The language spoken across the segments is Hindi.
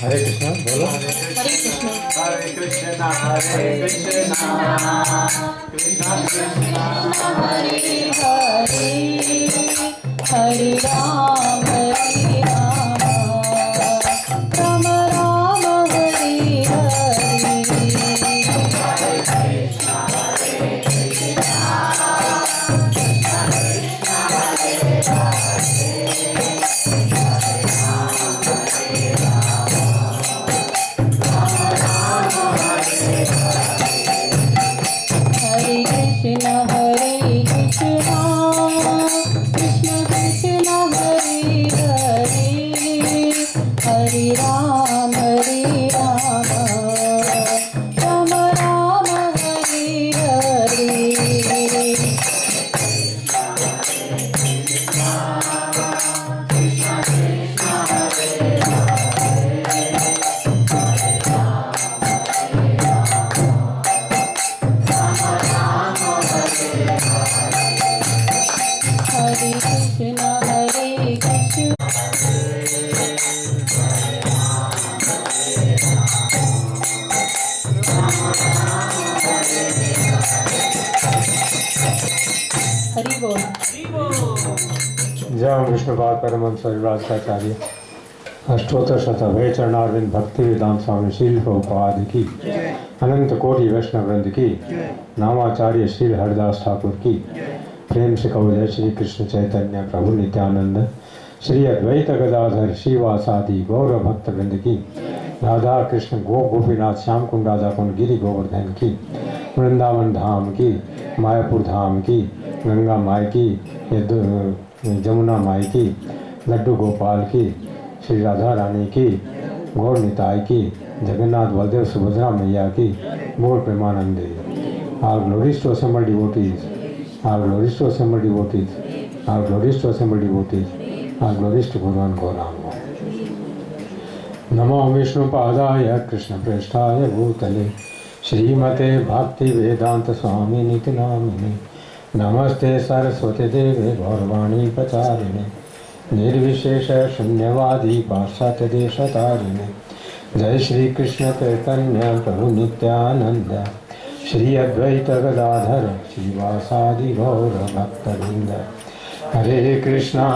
हरे कृष्णा बोलो। हरे कृष्णा। हरे कृष्णा हरे कृष्णा कृष्णा कृष्णा हरे हरे हरे राम राम राम हरे हरे। हरे राम राम राम हरे हरे। हरे कृष्णा हरे कृष्णा। हरि बोल। जय विष्णुपाद परमहंस परिव्राजकाचार्य अष्टोत्तर शतभय चरणारविंद भक्ति वेदांत स्वामी श्रील प्रभुपाद की अनंत कोटि वैष्णव वृंद की नामाचार्य श्री हरिदास ठाकुर की प्रेम से कहो जय श्री कृष्ण चैतन्य प्रभु नित्यानंद श्री अद्वैत गदाधर श्रीवासादि गौर भक्त वृंद की राधा कृष्ण गोपीनाथ श्याम कुंड राधा कुंड गिरी गोवर्धन की वृंदावन धाम की मायापुर धाम की गंगा माई की जमुना माई की लड्डू गोपाल की श्री राधा रानी की गौर निताई की जगन्नाथ बलदेव सुभद्रा मैया की गौर प्रेमानंदे। Our glories to assembled devotees, our glories to assembled devotees, our glories to assembled devotees, our glories to Bhagavan Gauranga. नमो विष्णुपादाय कृष्ण प्रेष्ठाय भूतले श्रीमते भक्ति वेदांत स्वामी नित्य नामिने नमस्ते सरस्वती देवे गौरवाणी प्रचारिणे निर्विशेष शून्यवादी पाश्चात्य देशतारिणे जय श्री कृष्ण चैतन्य प्रभु नित्यानंद श्री अद्वैत गदाधर श्रीवासादि गौर भक्तवृंद। हरे कृष्णा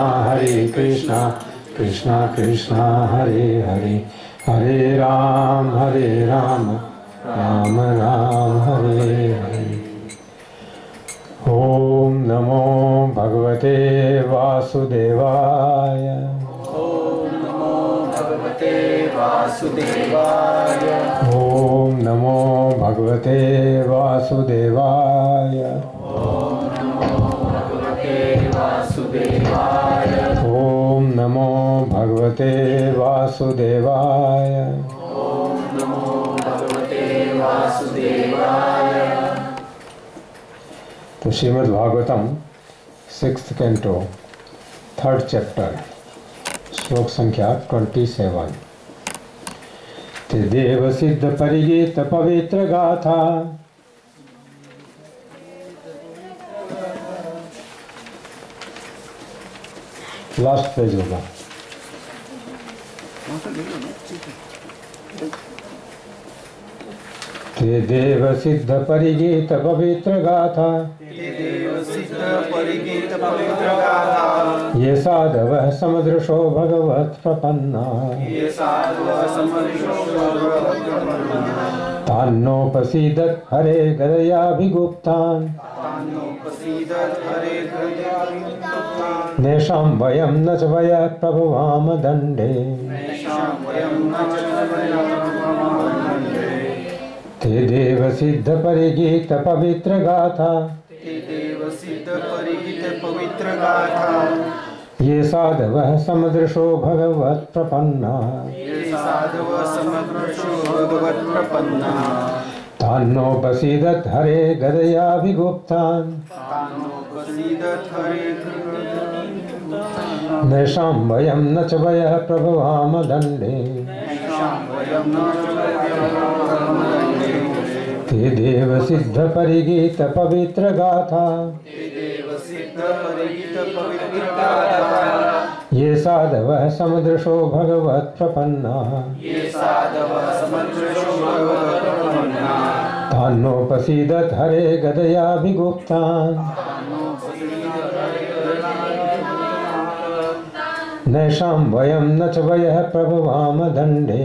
कृष्णा कृष्णा हरे हरे हरे राम राम राम हरे हरे। ओम नमो भगवते वासुदेवाय। ओम नमो भगवते वासुदेवाय। ओम नमो भगवते वासुदेवाय। ओम नमो भगवते वासुदेवाय। ओम नमो भगवते वासुदेवाय। ओम नमो भगवते वासुदेवाय। तो Shrimad Bhagavatam 6th canto 3rd chapter श्लोक संख्या 27। ते देव सिद्ध परिगीत पवित्र गाथा लास्ट पेज होगा। ते देव सिद्ध परिगीत पवित्र गाथा ये साधवः समदृशो भगवत् प्रपन्ना तान्नोपसीदत् हरे गदयाभिगुप्तान् नेषां वयं न च वयः प्रभवाम दण्डे ते देव सिद्ध परिगीत पवित्र गाथा ये साधवः समदृशो भगवत् प्रपन्ना तान्नोपसीदत् हरे गदयाभिगुप्तान् नैषां वयं न च वयः प्रभवाम दण्डे ते देव सिद्ध परिगीत पवित्र गाथा ये साधवः समदृशो भगवत् प्रपन्ना तान्नोपसीदत् हरे गदयाभिगुप्तान् नैषां वयं न च वयः प्रभवाम दण्डे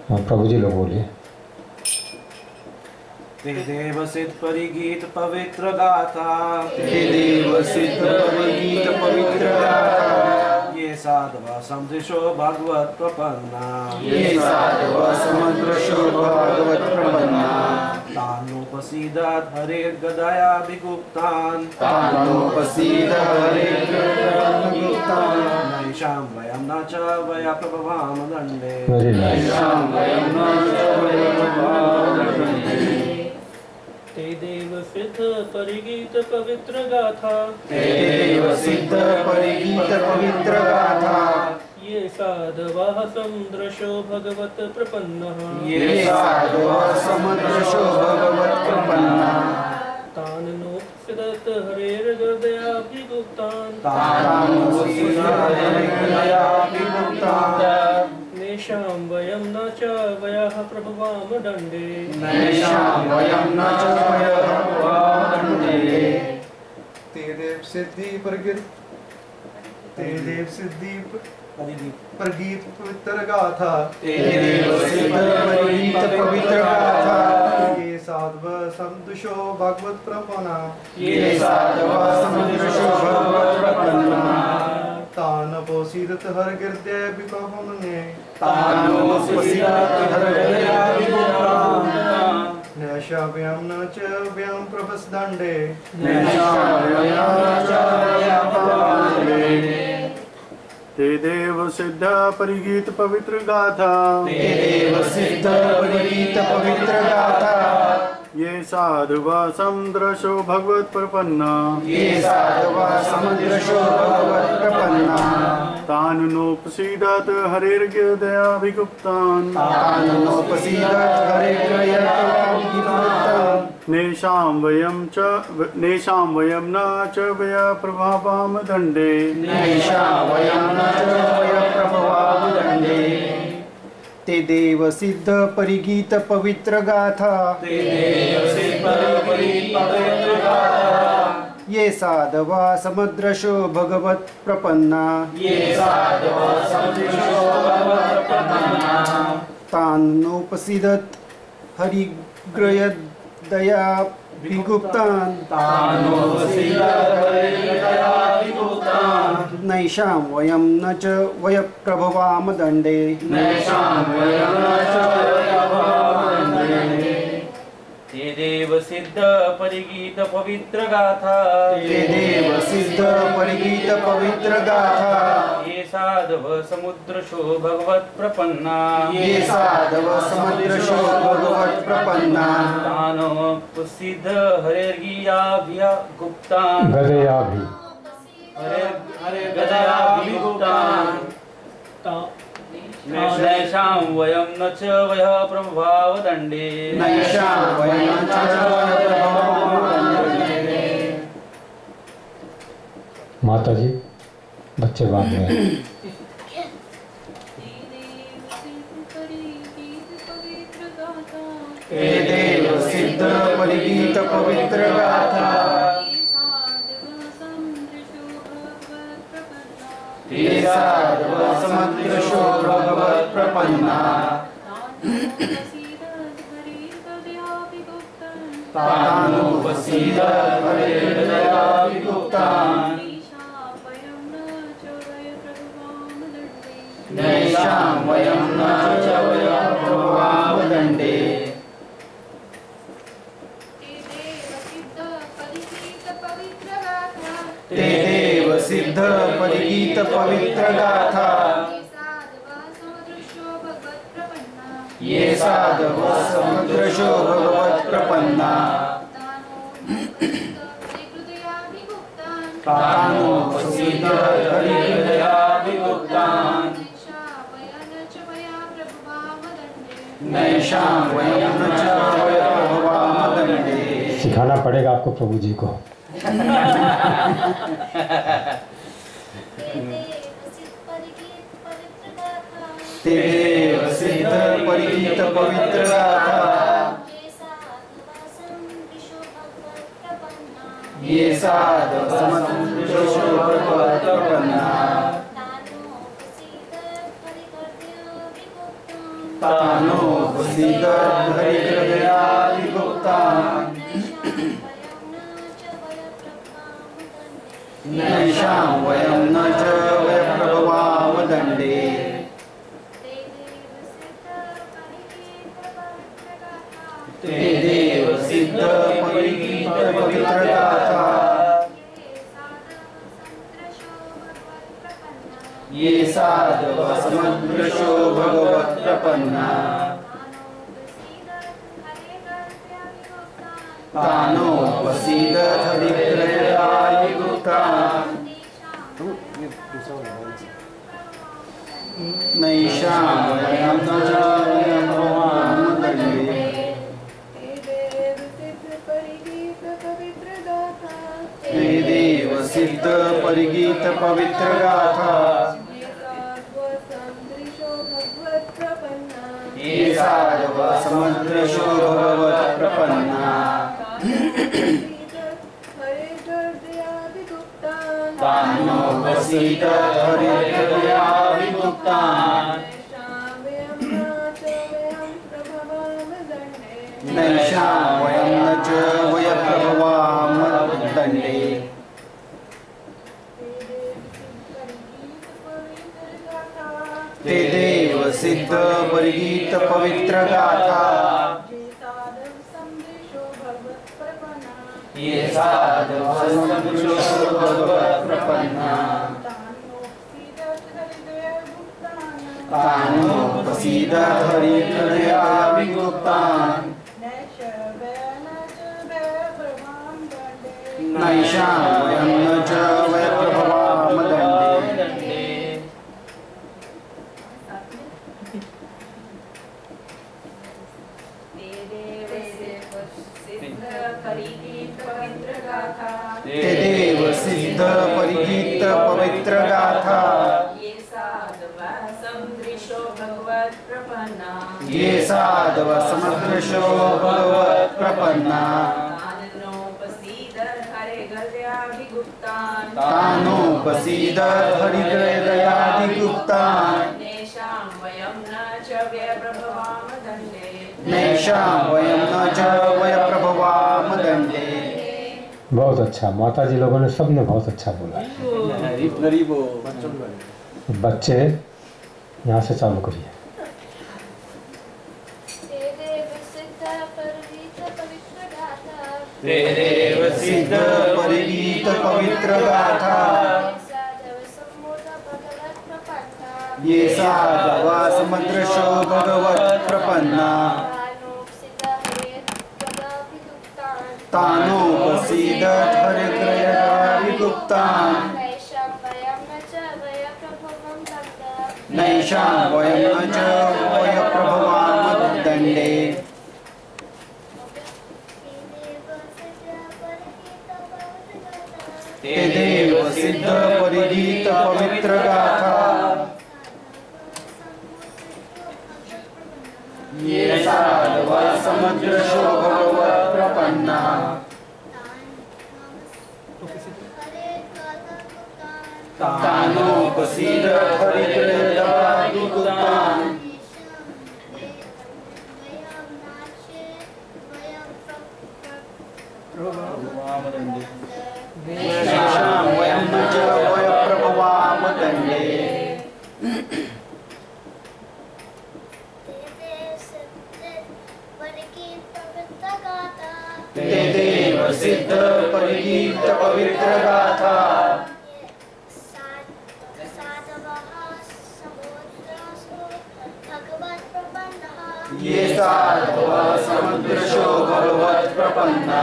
हाँ प्रभु जी लोग बोलिए। ते देव सिद्ध परिगीत पवित्र गाथा ये साधवा समदृशो भगवत् प्रपन्ना तान्नोपसीदत् हरे गदयाभिगुप्तान् नैषां वयं न च वयः प्रभवाम दण्डे ते देव सिद्ध परिगीत पवित्र गाथा ये साधवः समदृशो भगवत् प्रपन्नः तान्नोपसीदत् हरेर्गदयाभिगुप्तान् नैषां वयं न च वयः प्रभवाम दण्डे ते देव सिद्धि परगीत पवित्र गाथा ये साधवः समदृशो भगवत् प्रपन्ना तान्नोपसीदत् हरेर्गदयाभिगुप्तान् नैषां वयं न च वयं प्रभवाम दण्डे ते देव सिद्ध परिगीत पवित्र गाथा ये साधुवा समदृशो भगवत् प्रपन्ना तान्नोपसीदत् हरेर्गदयाभिगुप्तान् नैषां वयं न च वयः प्रभवाम दण्डे ते देव सिद्ध परिगीत पवित्र गाथा ये साधवा समदृशो भगवत् प्रपन्ना तान्नोपसीदत् हरेर्गदयाभिगुप्तान् नैषां वयं न च वयः प्रभवाम दण्डे ते देव सिद्ध परिगीत पवित्र गाथा ते देव सिद्ध परिगीत पवित्र गाथा ये साधव समुद्र शो भगवत प्रपन्ना ये साधव समुद्र शो भगवत प्रपन्ना तानो प्रसिद्ध हरेर्गियाभिया गुप्तान गदयाभि हरे गदयाभिगुप्तान नैषां वयं न च वयः प्रभावदण्डे नैषां वयं न च प्रभावदण्डे। माता जी बच्चे बांध रहे हैं। हे देव सिद्ध परिगीत पवित्र गाथा हे साधव समुद्र शो भगवत प्रपन्ना तानुपसीद हरेर्गदयाभिगुप्तान् नैषां वयं न च वयः प्रभावदण्डे। ते देव सिद्ध परिगीत पवित्र गाथा ये साधव समुद्र शो भगवत प्रपन्ना तानुपसीद हरिहृदयाभिगुप्तान् नैषां वयं न च वयः प्रभावदण्डे। सिखाना पड़ेगा आपको प्रभु जी को। ते देव सिद्ध परिगीत पवित्र गाथा ये साधव समुद्र शो भगवत प्रपन्ना तानुपसीद हरिहृदयाभिगुप्तान् नैषां वयं न च वयः प्रभावदण्डे। ते देव सिद्ध परिगीत पवित्र गाथा ये साधव समुद्र शो भगवत प्रपन्ना तानुपसीद हरिहृदयाभिगुप्तान् नैषां वयं न च वयः प्रभावदण्डे। हे देव सिद्ध परिगीत पवित्र गाथा ये साधव समुद्र शो भगवत प्रपन्ना तानुपसीद हरिहृदयाभिगुप्तान् नैषां वयं न च वयः प्रभावदण्डे। ते देव सिद्ध परिगीत पवित्र गाथा ये साधव समुद्र शो भगवत प्रपन्ना तानुपसीद हरिहृदयाभिगुप्तान् नैषां वयं न च वयः प्रभावदण्डे। ते देव सिद्ध परिगीत पवित्र गाथा ये साधव समुद्र शो भगवत प्रपन्ना तानुपसीद हरिहृदयाभिगुप्तान् नैषां वयं न च वयः प्रभावदण्डे। बहुत अच्छा, माता जी लोगों ने सबने बहुत अच्छा बोला। बच्चे यहाँ से चालू करिए। ते देव सिद्ध परिगीत पवित्र गाथा ये साधवा समुद्रशो भगवत प्रपन्ना तानोपसीद हरित्रयाभिगुप्तान् नैषां वयं न च वयप्रभवामदण्डे ते देव सिद्ध परिगीत पवित्र गाथा ये साधवा समुद्रशो भगवत प्रपन्ना तानोपसीद हरित्रयाभिगुप्तान् नैषां वयं न च वयप्रभवामदण्डे ते देव सिद्ध परिगीत पवित्र गाथा ये साधवा समुद्रशो भगवत प्रपन्ना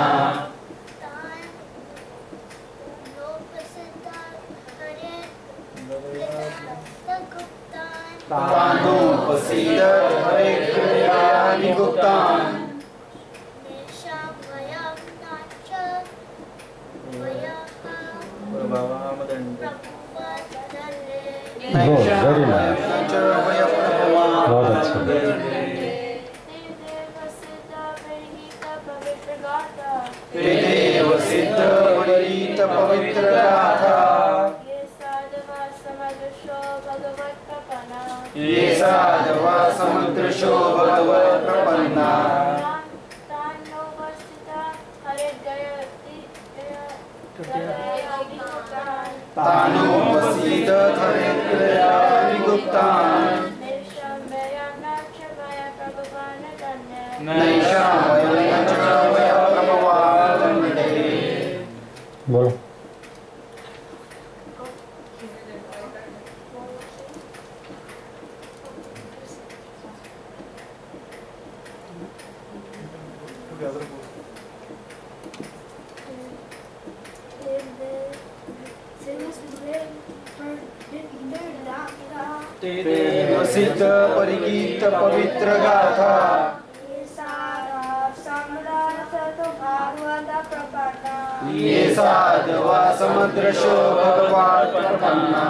तानोपसीद हरित्रयाभिगुप्तान् वेरी नाइस, बहुत अच्छा। ते देव सिद्ध परिगीत पवित्र गाथा ये साधवा समुद्रशो भगवत प्रपन्ना तानोपसीद हरित्रयाभिगुप्तान् नैषां वयं न च वयप्रभवामदण्डे बोलो। ते देव सिद्ध परिगीत पवित्र गाथा ये साधवा समुद्रशो भगवत प्रपन्ना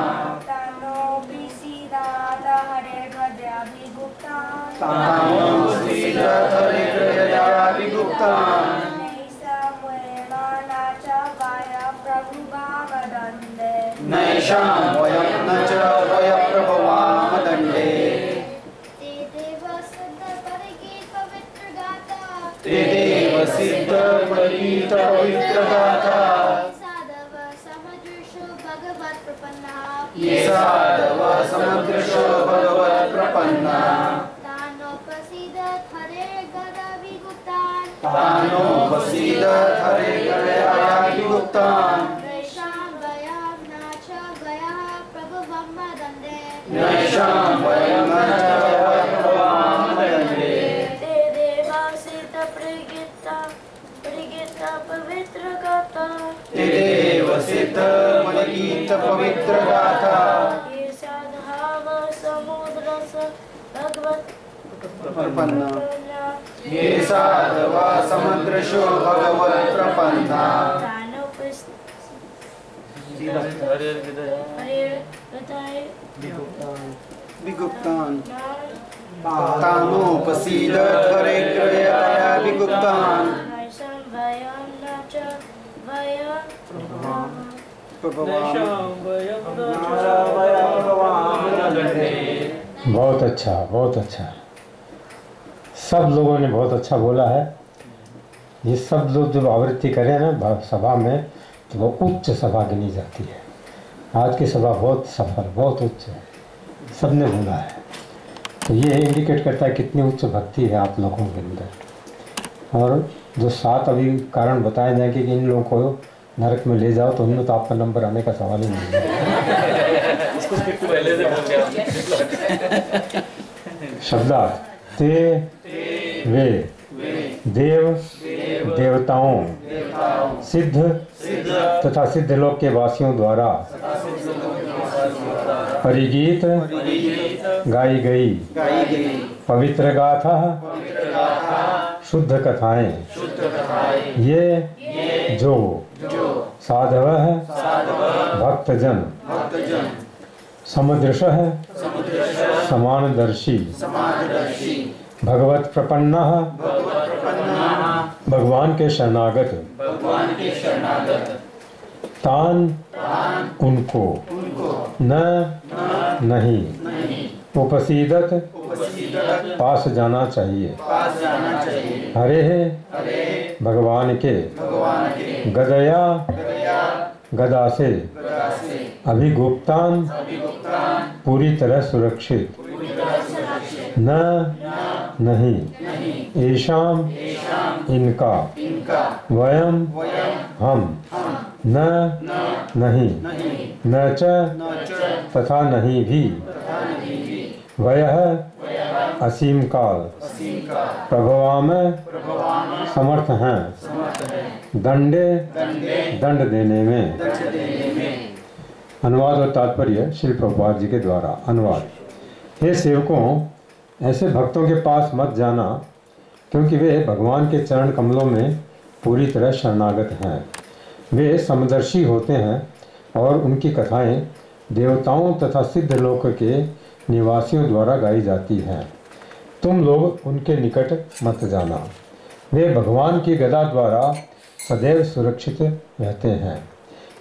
तानोपसीद हरित्रयाभिगुप्तान् नैषां वयं न च वयप्रभवामदण्डे ते देव सिद्ध परिगीत पवित्र गाथा ये साधवा समुद्रशो भगवत प्रपन्ना तानोपसीद हरित्रयाभिगुप्तान् नैषां वयं न च वयप्रभवामदण्डे ते देव सिद्ध परिगीत पवित्र गाथा ते देव सिद्ध परिगीत पवित्र गाथा ये साधवा समुद्रशो भगवत प्रपन्ना ये साधवा समुद्रशो भगवत प्रपन्ना विगुप्तान् तानोपसीद हरित्रयाभिगुप्तान् बहुत अच्छा, बहुत अच्छा। सब लोगों ने बहुत अच्छा बोला है। ये सब लोग जब आवृत्ति करें ना सभा में तो वो उच्च सभा गिनी जाती है। आज की सभा बहुत सफल, बहुत उच्च है, सबने बोला है। तो ये इंडिकेट करता है कितनी उच्च भक्ति है आप लोगों के अंदर। और जो 7 अभी कारण बताए जाएंगे कि इन लोगों को नरक में ले जाओ, तो उनमें तो आपका नंबर आने का सवाल ही नहीं है। इसको स्क्रिप्ट पहले से बोल गया। शब्दार्थ ते वे देव देवताओं सिद्ध तथा सिद्ध लोक के वासियों द्वारा परिगीत गाई गई पवित्र गाथा शुद्ध कथाएं, ये जो साधव भक्तजन समदृशः समानदर्शी भगवत प्रपन्ना भगवान के शरणागत तान उनको न नहीं उपसीदत पास जाना चाहिए। हरे भगवान के गदया गदा से अभिगुप्तान पूरी तरह सुरक्षित न नहीं ऐशाम इनका वयम हम न नहीं न च तथा नहीं भी वयः असीम काल प्रभवाम समर्थ हैं दंडे दंड देने में। अनुवाद और तात्पर्य श्री प्रभुपाद जी के द्वारा। अनुवाद। हे सेवकों, ऐसे भक्तों के पास मत जाना, क्योंकि वे भगवान के चरण कमलों में पूरी तरह शरणागत हैं। वे समदर्शी होते हैं और उनकी कथाएं देवताओं तथा सिद्ध लोक के निवासियों द्वारा गाई जाती हैं। तुम लोग उनके निकट मत जाना। वे भगवान की गदा द्वारा सदैव सुरक्षित रहते हैं,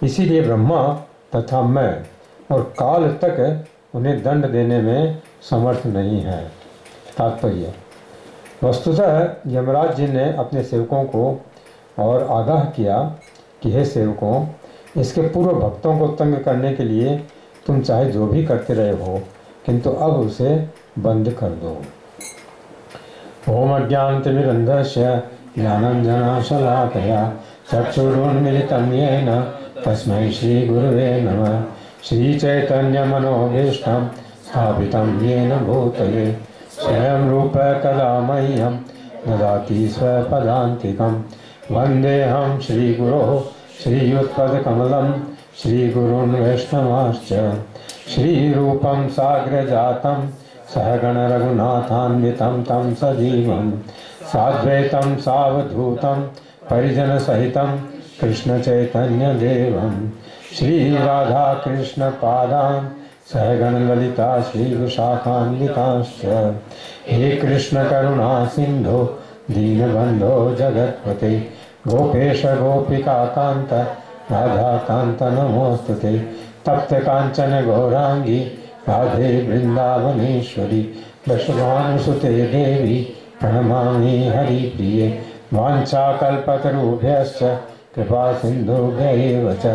इसीलिए ब्रह्मा तथा मैं और काल तक उन्हें दंड देने में समर्थ नहीं है। तात्पर्य। वस्तुतः यमराज जी ने अपने सेवकों को और आगाह किया कि हे सेवकों, इसके पूर्व भक्तों को तंग करने के लिए तुम चाहे जो भी करते रहे हो, किंतु अब उसे बंद कर दो। ओम अज्ञानतिमिरन्धस्य ज्ञानाञ्जनशलाकया चक्षुरुन्मिलितं येन तस्मै श्रीगुरुवे नमः। श्रीचैतन्यमनोभीष्टं स्थापितं येन भूतले स्वयं रूप कदा मह्यं ददाति स्वपदान्तिकं। वन्देऽहं श्रीगुरोः श्रीयुत्पदकमलं श्रीगुरून् वैष्णवांश्च। श्रीरूपं साग्रजातं सहगण रघुनाथान्वितं तं सजीवं साद्वैतं सावधूतं परिजनसहितं कृष्णचैतन्यदेवं श्रीराधाकृष्णपादान् सहगण ललिता श्रीविशाखान्वितांश्च। हे कृष्ण करुणा सिन्धो दीनबन्धो जगत्पते गोपेश गोपिकान्त राधाकान्त नमोस्तुते। तप्त कांचन गौरांगी राधे वृंदावनेश्वरी वृषभानुसुते देवी प्रणमामि हरिप्रिये। वाञ्छाकल्पतरुभ्यश्च कृपा सिन्धुभ्यैव च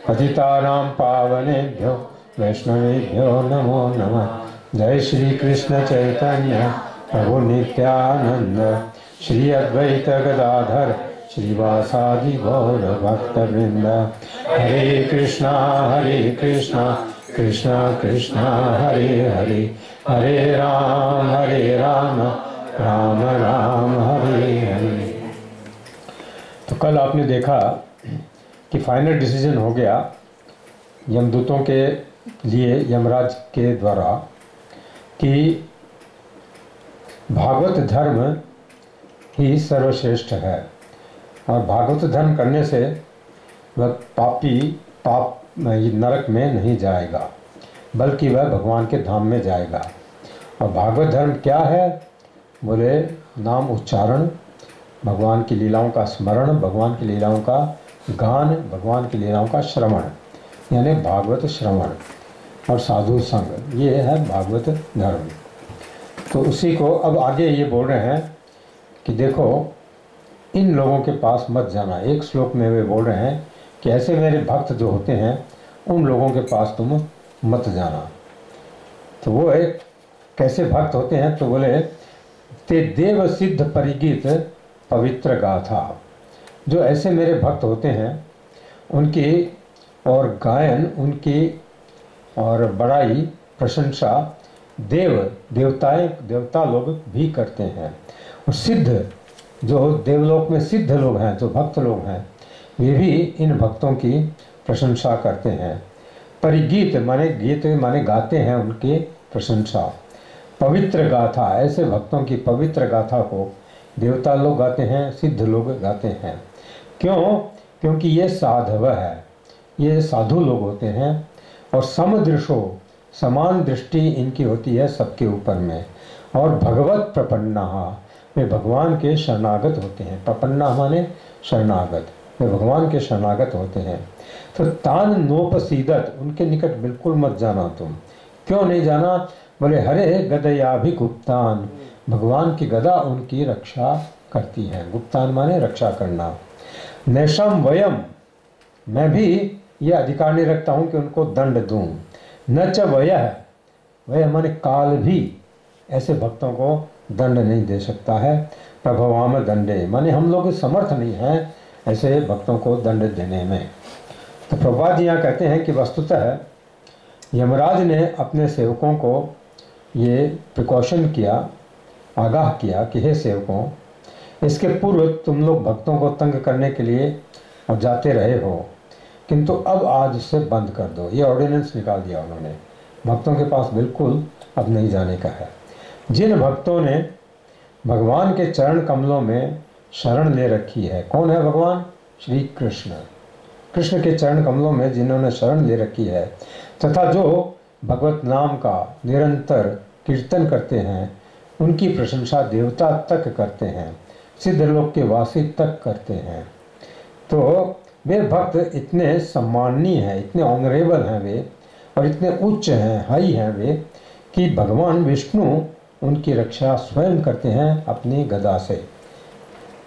पतितानां पावनेभ्यो वैष्णवेभ्यो नमो नमः। जय श्री कृष्ण चैतन्य प्रभु नित्यानंद श्री अद्वैत गदाधर श्रीवासादि गौर भक्तवृंद। हरे कृष्णा कृष्णा कृष्णा हरे हरे हरे राम राम राम हरे हरे। तो कल आपने देखा कि फाइनल डिसीजन हो गया यमदूतों के लिए यमराज के द्वारा कि भागवत धर्म ही सर्वश्रेष्ठ है और भागवत धर्म करने से वह पाप नरक में नहीं जाएगा, बल्कि वह भगवान के धाम में जाएगा। और भागवत धर्म क्या है? बोले नाम उच्चारण, भगवान की लीलाओं का स्मरण, भगवान की लीलाओं का गान, भगवान की लीलाओं का श्रवण, यानी भागवत श्रवण और साधु संग, ये है भागवत धर्म। तो उसी को अब आगे ये बोल रहे हैं कि देखो इन लोगों के पास मत जाना। एक श्लोक में वे बोल रहे हैं कि ऐसे मेरे भक्त जो होते हैं उन लोगों के पास तुम मत जाना। तो वो एक कैसे भक्त होते हैं? तो बोले ते देव सिद्ध परिगीत पवित्र गाथा। जो ऐसे मेरे भक्त होते हैं उनकी और गायन, उनकी और बड़ाई, प्रशंसा देवता लोग भी करते हैं। और सिद्ध, जो देवलोक में सिद्ध लोग हैं, जो भक्त लोग हैं, वे भी इन भक्तों की प्रशंसा करते हैं। परिगीत माने गीत माने गाते हैं उनकी प्रशंसा। पवित्र गाथा, ऐसे भक्तों की पवित्र गाथा को देवता लोग गाते हैं, सिद्ध लोग गाते हैं। क्यों? क्योंकि ये साधव है, ये साधु लोग होते हैं और समदृशो, समान दृष्टि इनकी होती है सबके ऊपर में। और भगवत प्रपन्ना, वे भगवान के शरणागत होते हैं। प्रपन्ना माने शरणागत, वे भगवान के शरणागत होते हैं। तो तान नोपसीदत, उनके निकट बिल्कुल मत जाना तुम। क्यों नहीं जाना? बोले हरे गदयाभिगुप्तान, भगवान की गदा उनकी रक्षा करती है। गुप्तान माने रक्षा करना। नैशम वयम, मैं भी ये अधिकार नहीं रखता हूँ कि उनको दंड दूँ। न च वय माने काल भी ऐसे भक्तों को दंड नहीं दे सकता है। प्रभवाम दंडे माने हम लोग समर्थ नहीं हैं ऐसे भक्तों को दंड देने में। तो प्रभुपाद जी यहाँ कहते हैं कि वस्तुतः यमराज ने अपने सेवकों को ये प्रिकॉशन किया, आगाह किया कि हे सेवकों, इसके पूर्व तुम लोग भक्तों को तंग करने के लिए और जाते रहे हो, किंतु अब आज से बंद कर दो। ये ऑर्डिनेंस निकाल दिया उन्होंने, भक्तों के पास बिल्कुल अब नहीं जाने का है। जिन भक्तों ने भगवान के चरण कमलों में शरण ले रखी है, कौन है भगवान? श्री कृष्ण। कृष्ण के चरण कमलों में जिन्होंने शरण ले रखी है, तथा जो भगवत नाम का निरंतर कीर्तन करते हैं, उनकी प्रशंसा देवता तक करते हैं, सिद्ध लोक के वासी तक करते हैं। तो वे भक्त इतने सम्माननीय हैं, इतने ऑनरेबल हैं वे, और इतने उच्च हैं, हाई हैं वे, कि भगवान विष्णु उनकी रक्षा स्वयं करते हैं अपनी गदा से।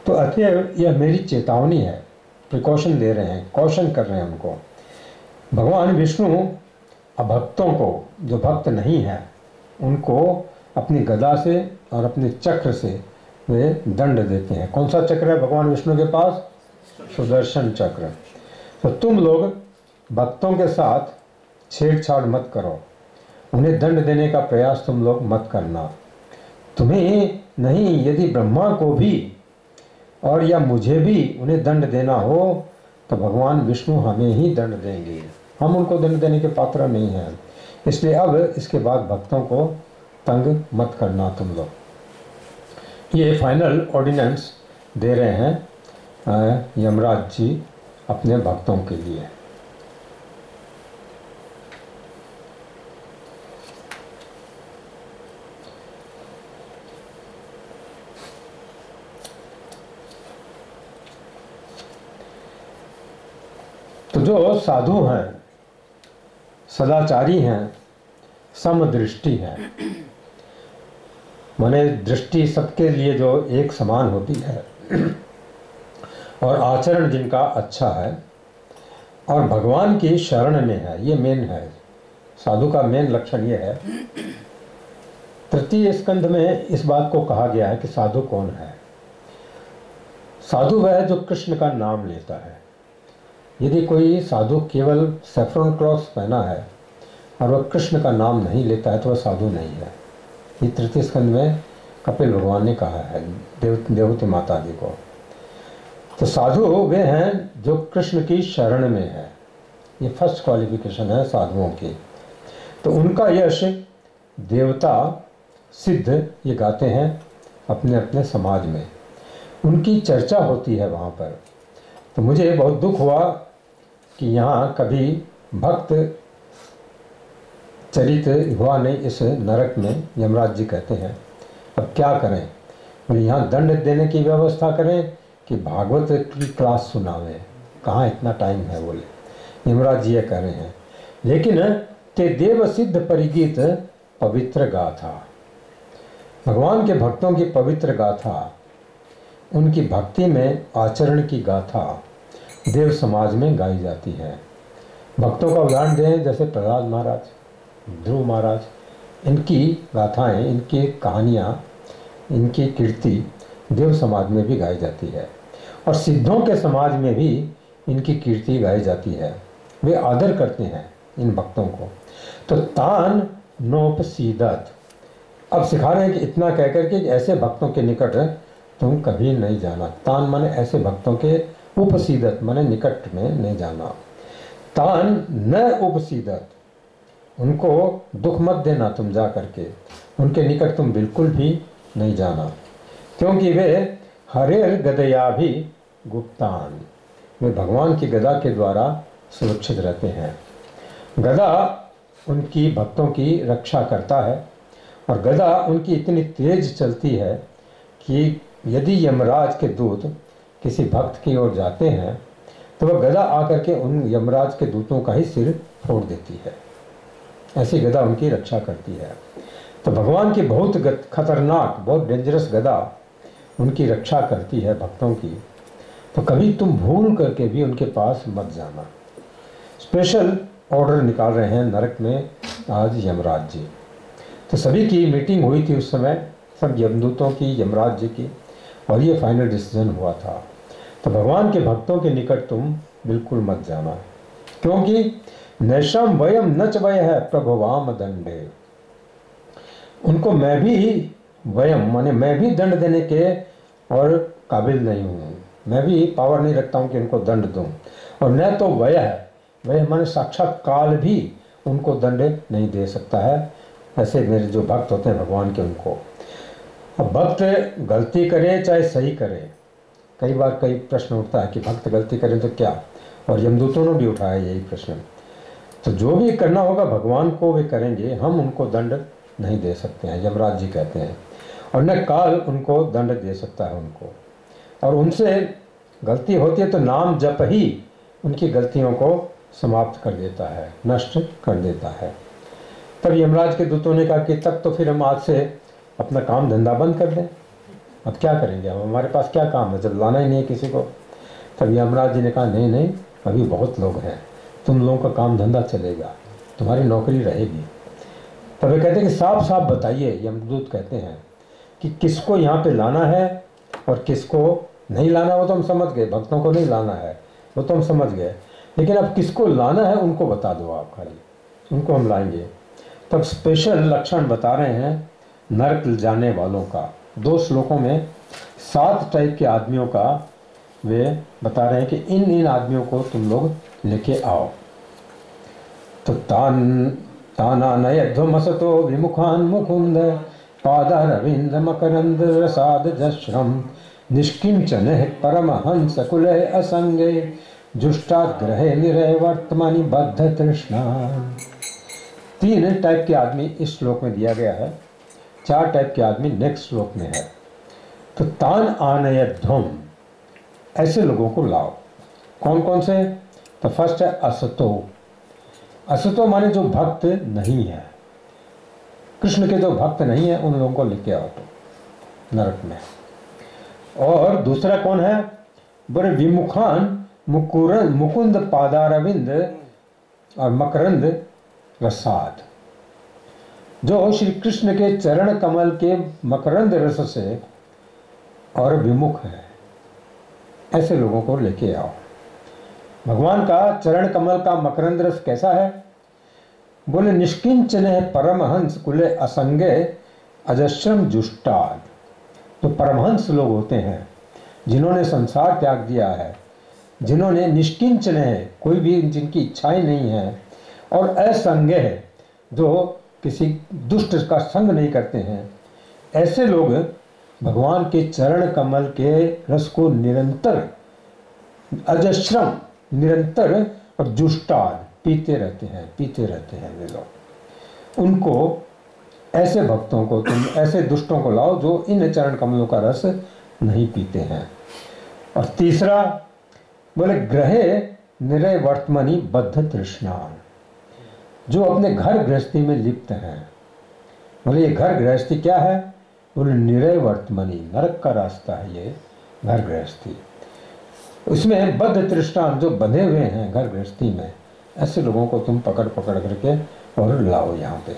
तो अतएव यह मेरी चेतावनी है, प्रिकॉशन दे रहे हैं, कॉशन कर रहे हैं उनको। भगवान विष्णु अभक्तों को, जो भक्त नहीं है, उनको अपनी गदा से और अपने चक्र से वे दंड देते हैं। कौन सा चक्र है भगवान विष्णु के पास? सुदर्शन चक्र। तो तुम लोग भक्तों के साथ छेड़छाड़ मत करो, उन्हें दंड देने का प्रयास तुम लोग मत करना। तुम्हें नहीं, यदि ब्रह्मा को भी और या मुझे भी उन्हें दंड देना हो तो भगवान विष्णु हमें ही दंड देंगे, हम उनको दंड देने के पात्र नहीं हैं। इसलिए अब इसके बाद भक्तों को तंग मत करना तुम लोग। ये फाइनल ऑर्डिनेंस दे रहे हैं यमराज जी अपने भक्तों के लिए। तो जो साधु हैं, सदाचारी हैं, समदृष्टि हैं, माने दृष्टि सबके लिए जो एक समान होती है, और आचरण जिनका अच्छा है और भगवान की शरण में है, ये मेन है। साधु का मेन लक्षण ये है। तृतीय स्कंध में इस बात को कहा गया है कि साधु कौन है। साधु वह है जो कृष्ण का नाम लेता है। यदि कोई साधु केवल सैफ्रॉन क्लॉथ्स पहना है और वह कृष्ण का नाम नहीं लेता है तो वह साधु नहीं है। ये तृतीय स्कंध में कपिल भगवान ने कहा है देवती माता जी को। तो साधु वे हैं जो कृष्ण की शरण में है। ये फर्स्ट क्वालिफिकेशन है साधुओं की। तो उनका यश देवता सिद्ध ये गाते हैं अपने अपने समाज में, उनकी चर्चा होती है वहाँ पर। तो मुझे बहुत दुख हुआ कि यहाँ कभी भक्त चरित हुआ नहीं इस नरक में। यमराज जी कहते हैं अब क्या करें, बोले यहाँ दंड देने की व्यवस्था करें कि भागवत की क्लास सुनावे, कहाँ इतना टाइम है। बोले यमराज जी ये कह रहे हैं, लेकिन ते देव सिद्ध परिगीत पवित्र गाथा, भगवान के भक्तों की पवित्र गाथा, उनकी भक्ति में आचरण की गाथा देव समाज में गाई जाती है। भक्तों का उदाहरण दें जैसे प्रहलाद महाराज, ध्रुव महाराज, इनकी गाथाएं, इनकी कहानियाँ, इनकी कीर्ति देव समाज में भी गाई जाती है और सिद्धों के समाज में भी इनकी कीर्ति गाई जाती है। वे आदर करते हैं इन भक्तों को। तो तान नोपसीदत, अब सिखा रहे हैं कि इतना कहकर के ऐसे भक्तों के निकट तुम कभी नहीं जाना। तान माने ऐसे भक्तों के, उपसीदत माने निकट में नहीं जाना। तान न उपसीदत, उनको दुख मत देना तुम जा करके, उनके निकट तुम बिल्कुल भी नहीं जाना, क्योंकि वे हरेर गदया भी गुप्तान, वे भगवान की गदा के द्वारा सुरक्षित रहते हैं। गदा उनकी भक्तों की रक्षा करता है और गदा उनकी इतनी तेज चलती है कि यदि यमराज के दूत किसी भक्त की ओर जाते हैं तो वह गदा आकर के उन यमराज के दूतों का ही सिर फोड़ देती है। ऐसी गदा उनकी रक्षा करती है। तो भगवान की बहुत खतरनाक, बहुत डेंजरस गदा उनकी रक्षा करती है भक्तों की। तो कभी तुम भूल करके भी उनके पास मत जाना। स्पेशल ऑर्डर निकाल रहे हैं नरक में आज यमराज जी। तो सभी की मीटिंग हुई थी उस समय, सब यमदूतों की, यमराज जी की, और ये फाइनल डिसीजन हुआ था। तो भगवान के भक्तों के निकट तुम बिल्कुल मत जाना, क्योंकि नैशम वयम नच वय है प्रभुवाम दंडे, उनको मैं भी वयम माने मैं भी दंड देने के और काबिल नहीं हूँ, मैं भी पावर नहीं रखता हूँ कि उनको दंड दूँ। और न तो वय है, वह माने साक्षात काल भी उनको दंड नहीं दे सकता है। ऐसे मेरे जो भक्त होते हैं भगवान के, उनको, अब भक्त गलती करे चाहे सही करे, कई बार कई प्रश्न उठता है कि भक्त गलती करें तो क्या, और यमदूतों ने भी उठाया यही प्रश्न। तो जो भी करना होगा भगवान को वे करेंगे, हम उनको दंड नहीं दे सकते हैं, यमराज जी कहते हैं, और न काल उनको दंड दे सकता है उनको। और उनसे गलती होती है तो नाम जप ही उनकी गलतियों को समाप्त कर देता है, नष्ट कर देता है। तब यमराज के दूतों ने कहा कि तब तो फिर हम आज से अपना काम धंधा बंद कर दें, अब क्या करेंगे, अब हमारे पास क्या काम है जब लाना ही नहीं है किसी को। तब यमराज जी ने कहा नहीं नहीं, अभी बहुत लोग हैं, तुम लोगों का काम धंधा चलेगा, तुम्हारी नौकरी रहेगी। तब वे कहते हैं कि साफ साफ बताइए, यमदूत कहते हैं कि किसको यहाँ पे लाना है और किसको नहीं लाना। वो तो हम समझ गए, भक्तों को नहीं लाना है वो तो हम समझ गए, लेकिन अब किसको लाना है उनको बता दो आप, खाली उनको हम लाएंगे। तब स्पेशल लक्षण बता रहे हैं नरक जाने वालों का। 2 श्लोकों में 7 टाइप के आदमियों का वे बता रहे हैं कि इन इन आदमियों को तुम लोग लेके आओ। तो तानानयध्वमसतो विमुखान मुकुंद पादारविंद मकरंद रसाद जश्रम निष्किंचन परमहंस कुले असंगे जुष्टाग्रहे निरय वर्तमानी बद्ध तृष्णा। 3 टाइप के आदमी इस श्लोक में दिया गया है, 4 टाइप के आदमी नेक्स्ट श्लोक में है। तो तान आनयध्वम, ऐसे लोगों को लाओ। कौन कौन से? तो फर्स्ट है असतो। असतो माने जो भक्त नहीं है, कृष्ण के जो भक्त नहीं है उन लोगों को लेके आओ तो नरक में। और दूसरा कौन है? बोले विमुखान मुकुंद पादारविंद और मकरंद रसाद, जो श्री कृष्ण के चरण कमल के मकरंद रस से और विमुख है, ऐसे लोगों को लेके आओ। भगवान का चरण कमल का मकरंद रस कैसा है? बोले निष्किंचन है परमहंस कुले असंगे अजस्रम जुष्टाद। तो परमहंस लोग होते हैं जिन्होंने संसार त्याग दिया है, जिन्होंने निष्किंचन है, कोई भी जिनकी इच्छाएं नहीं है, और असंग है, जो किसी दुष्ट का संग नहीं करते हैं, ऐसे लोग भगवान के चरण कमल के रस को निरंतर अजस्रम निरंतर और जुष्टाद पीते रहते हैं वे लोग। उनको, ऐसे भक्तों को तुम, ऐसे दुष्टों को लाओ जो इन चरण कमलों का रस नहीं पीते हैं। और तीसरा बोले ग्रहे निरय वर्तमानी बद्ध तृष्णा, जो अपने घर गृहस्थी में लिप्त हैं। बोले ये घर गृहस्थी क्या है? बोले निरय वर्तमानी, नरक का रास्ता है ये घर गृहस्थी। उसमें बद्ध तृष्णा, जो बंधे हुए हैं घर गृहस्थी में, ऐसे लोगों को तुम पकड़ पकड़ करके और लाओ यहाँ पे।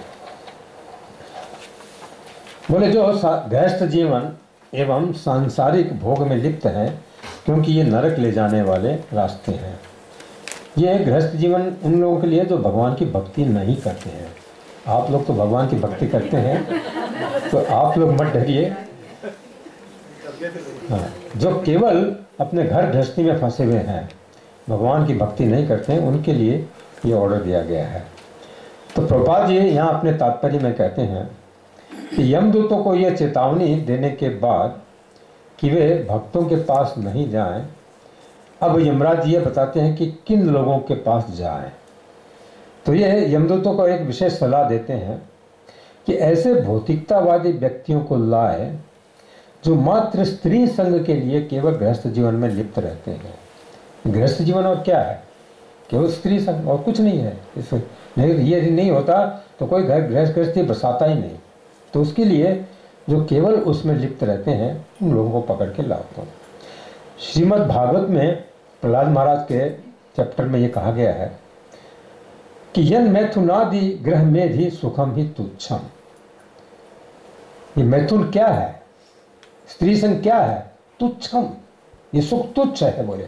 बोले जो गृहस्थ जीवन एवं सांसारिक भोग में लिप्त हैं, क्योंकि ये नरक ले जाने वाले रास्ते हैं। ये गृहस्थ जीवन उन लोगों के लिए जो भगवान की भक्ति नहीं करते हैं। आप लोग तो भगवान की भक्ति करते हैं, तो आप लोग मत डरिए। हाँ, जो केवल अपने घर गृहस्थी में फंसे हुए हैं, भगवान की भक्ति नहीं करते हैं, उनके लिए ये ऑर्डर दिया गया है। तो प्रभुपाद जी यहाँ अपने तात्पर्य में कहते हैं कि यमदूतों को यह चेतावनी देने के बाद कि वे भक्तों के पास नहीं जाएं, अब यमराज ये बताते हैं कि किन लोगों के पास जाएं। तो ये यमदूतों को एक विशेष सलाह देते हैं कि ऐसे भौतिकतावादी व्यक्तियों को लाए जो मात्र स्त्री संग के लिए केवल गृहस्थ जीवन में लिप्त रहते हैं। गृहस्थ जीवन और क्या है? केवल स्त्री संग और कुछ नहीं है। इसमें नहीं, ये नहीं होता तो कोई घर गृहस्थी बसाता ही नहीं। तो उसके लिए जो केवल उसमें लिप्त रहते हैं, उन लोगों को पकड़ के लाता हूँ। श्रीमद् भागवत में प्रहलाद महाराज के चैप्टर में ये कहा गया है कि यन मैथुनादि ग्रह में भी सुखम ही तुच्छम। ये मैथुन क्या है? स्त्री संग क्या है? तुच्छम। ये सुख तुच्छ है बोले,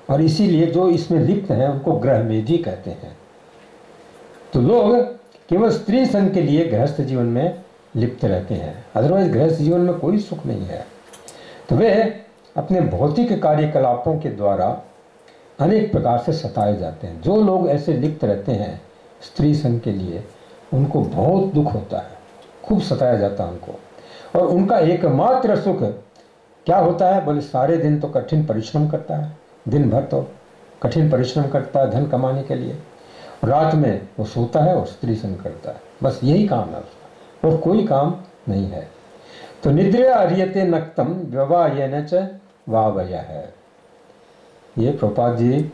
और इसीलिए जो इसमें लिप्त हैं उनको ग्रह मेधी कहते हैं। तो लोग केवल स्त्री संग के लिए गृहस्थ जीवन में लिप्त रहते हैं, अदरवाइज गृहस्थ जीवन में कोई सुख नहीं है। तो वे अपने भौतिक कार्यकलापों के द्वारा अनेक प्रकार से सताए जाते हैं। जो लोग ऐसे लिप्त रहते हैं स्त्री संग के लिए, उनको बहुत दुख होता है, खूब सताया जाता है उनको। और उनका एकमात्र सुख क्या होता है? बोले सारे दिन तो कठिन परिश्रम करता है, दिन भर तो कठिन परिश्रम करता है धन कमाने के लिए, रात में वो सोता है और स्त्री संग करता है। बस यही काम है उसका, और कोई काम नहीं है। तो निद्रा आर्यते नक्तम व्यवायेन च वावय है। ये प्रभुपाद जी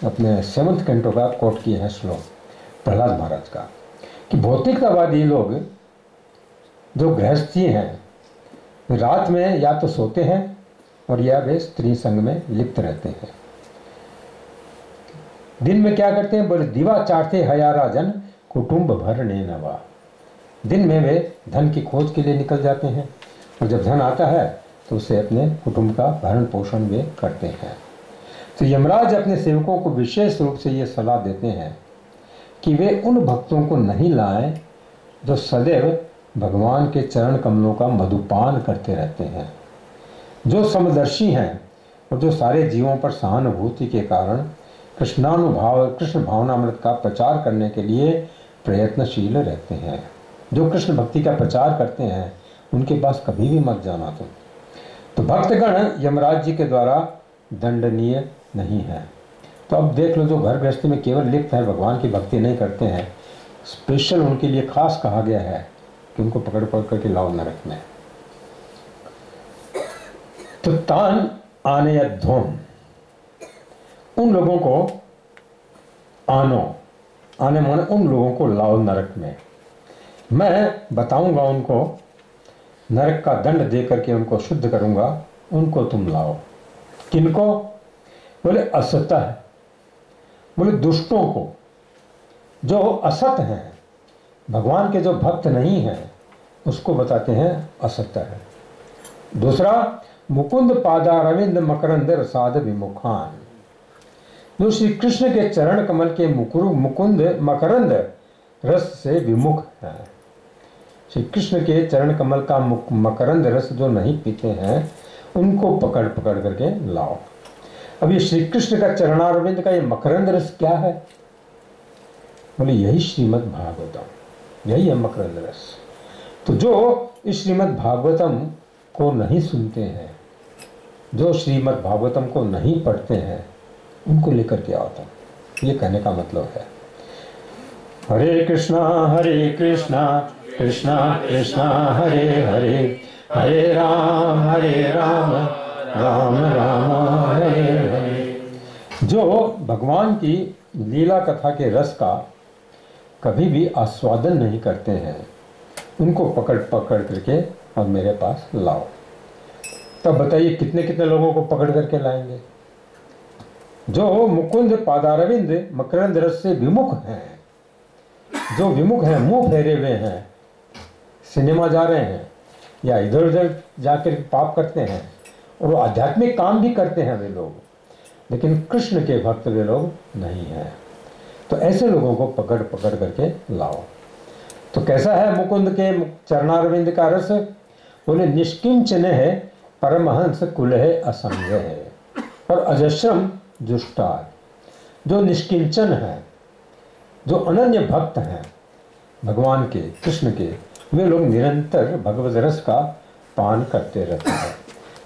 अपने 7th कैंटो का कोट किए हैं श्लोक प्रहलाद महाराज का, कि भौतिकतावादी लोग जो गृहस्थी हैं रात में या तो सोते हैं और या वे स्त्री संग में लिप्त रहते हैं। दिन में क्या करते हैं? बोले दिवा चारते हयारा जन कुटुंब भरने नवा। दिन में वे धन की खोज के लिए निकल जाते हैं, और जब धन आता है तो उसे अपने कुटुंब का भरण पोषण वे करते हैं। तो यमराज अपने सेवकों को विशेष रूप से ये सलाह देते हैं कि वे उन भक्तों को नहीं लाएं जो सदैव भगवान के चरण कमलों का मधुपान करते रहते हैं, जो समदर्शी हैं और जो सारे जीवों पर सहानुभूति के कारण कृष्णानुभाव कृष्ण भावनामृत का प्रचार करने के लिए प्रयत्नशील रहते हैं। जो कृष्ण भक्ति का प्रचार करते हैं उनके पास कभी भी मत जाना तुम। तो भक्तगण यमराज जी के द्वारा दंडनीय नहीं है। तो अब देख लो, जो घर गृहस्थी में केवल लिप्त है, भगवान की भक्ति नहीं करते हैं, स्पेशल उनके लिए खास कहा गया है कि उनको पकड़ पकड़ करके लाओ नरक में। तो तान आने या धोम, उन लोगों को आने माने उन लोगों को लाओ नरक में। मैं बताऊंगा उनको, नरक का दंड दे करके उनको शुद्ध करूंगा, उनको तुम लाओ। किनको? बोले असतः, बोले दुष्टों को, जो असत हैं, भगवान के जो भक्त नहीं हैं उसको बताते हैं असत है। दूसरा, मुकुंद पादारविंद मकरंद रसाद विमुखान, जो श्री कृष्ण के चरण कमल के मुकुंद मकरंद रस से विमुख है। श्री कृष्ण के चरण कमल का मकरंद रस जो नहीं पीते हैं उनको पकड़ पकड़ करके लाओ। अब ये श्री कृष्ण का चरणारविंद का ये मकरंद रस क्या है? बोले यही श्रीमद् भागवतम, यही है मकरंद रस। तो जो इस श्रीमद् भागवतम को नहीं सुनते हैं, जो श्रीमद् भागवतम को नहीं पढ़ते हैं, उनको लेकर के आओ तुम। ये कहने का मतलब है। हरे कृष्णा कृष्णा कृष्णा हरे हरे, हरे राम राम राम हरे हरे। जो भगवान की लीला कथा के रस का कभी भी आस्वादन नहीं करते हैं, उनको पकड़ पकड़ करके और मेरे पास लाओ। तब बताइए कितने कितने लोगों को पकड़ करके लाएंगे? जो मुकुंद पादारविंद मकरंद रस से विमुख हैं, जो विमुख हैं, मुंह फेरे हुए हैं, सिनेमा जा रहे हैं, या इधर उधर जाकर पाप करते हैं और वो आध्यात्मिक काम भी करते हैं वे लोग, लेकिन कृष्ण के भक्त वे लोग नहीं हैं। तो ऐसे लोगों को पकड़ पकड़ करके लाओ। तो कैसा है मुकुंद के चरणारविंद का रस? बोले निष्किंचन है परमहंस कुल है असंग है और अजस्रम जुष्टा। जो निष्किंचन है, जो अनन्य भक्त हैं भगवान के, कृष्ण के, वे लोग निरंतर भगवत रस का पान करते रहते हैं,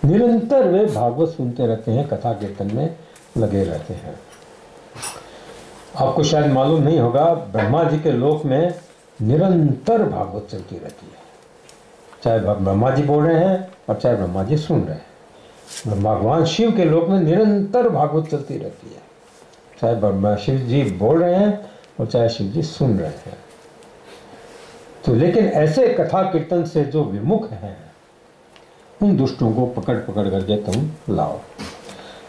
निरंतर वे भागवत सुनते रहते हैं, कथा कीर्तन में लगे रहते हैं। आपको शायद मालूम नहीं होगा, ब्रह्मा जी के लोक में निरंतर भागवत चलती रहती है, चाहे ब्रह्मा जी बोल रहे हैं और चाहे ब्रह्मा जी सुन रहे हैं। भगवान शिव के लोक में निरंतर भागवत चलती रहती है, चाहे ब्रह्मा शिव जी बोल रहे हैं और चाहे शिव जी सुन रहे हैं। तो लेकिन ऐसे कथा कीर्तन से जो विमुख हैं, उन दुष्टों को पकड़ पकड़ करके तुम लाओ।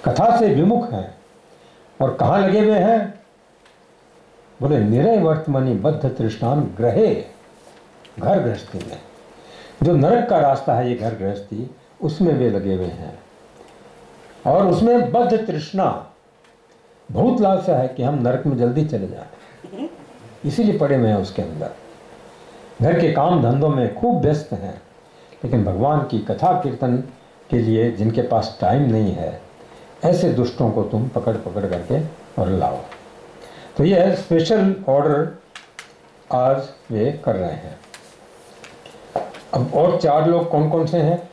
कथा से विमुख हैं और कहाँ लगे हुए हैं? बोले निरय वर्तमनि बद्ध तृष्णान ग्रहे, घर गृहस्थी में। जो नरक का रास्ता है ये घर गृहस्थी, उसमें वे लगे हुए हैं और उसमें बद्ध तृष्णा, बहुत लालसा है कि हम नरक में जल्दी चले जाए, इसीलिए पड़े हुए हैं उसके अंदर। घर के काम धंधों में खूब व्यस्त हैं, लेकिन भगवान की कथा कीर्तन के लिए जिनके पास टाइम नहीं है, ऐसे दुष्टों को तुम पकड़ पकड़ करके और लाओ। तो यह स्पेशल ऑर्डर आज वे कर रहे हैं। अब और 4 लोग कौन कौन से हैं?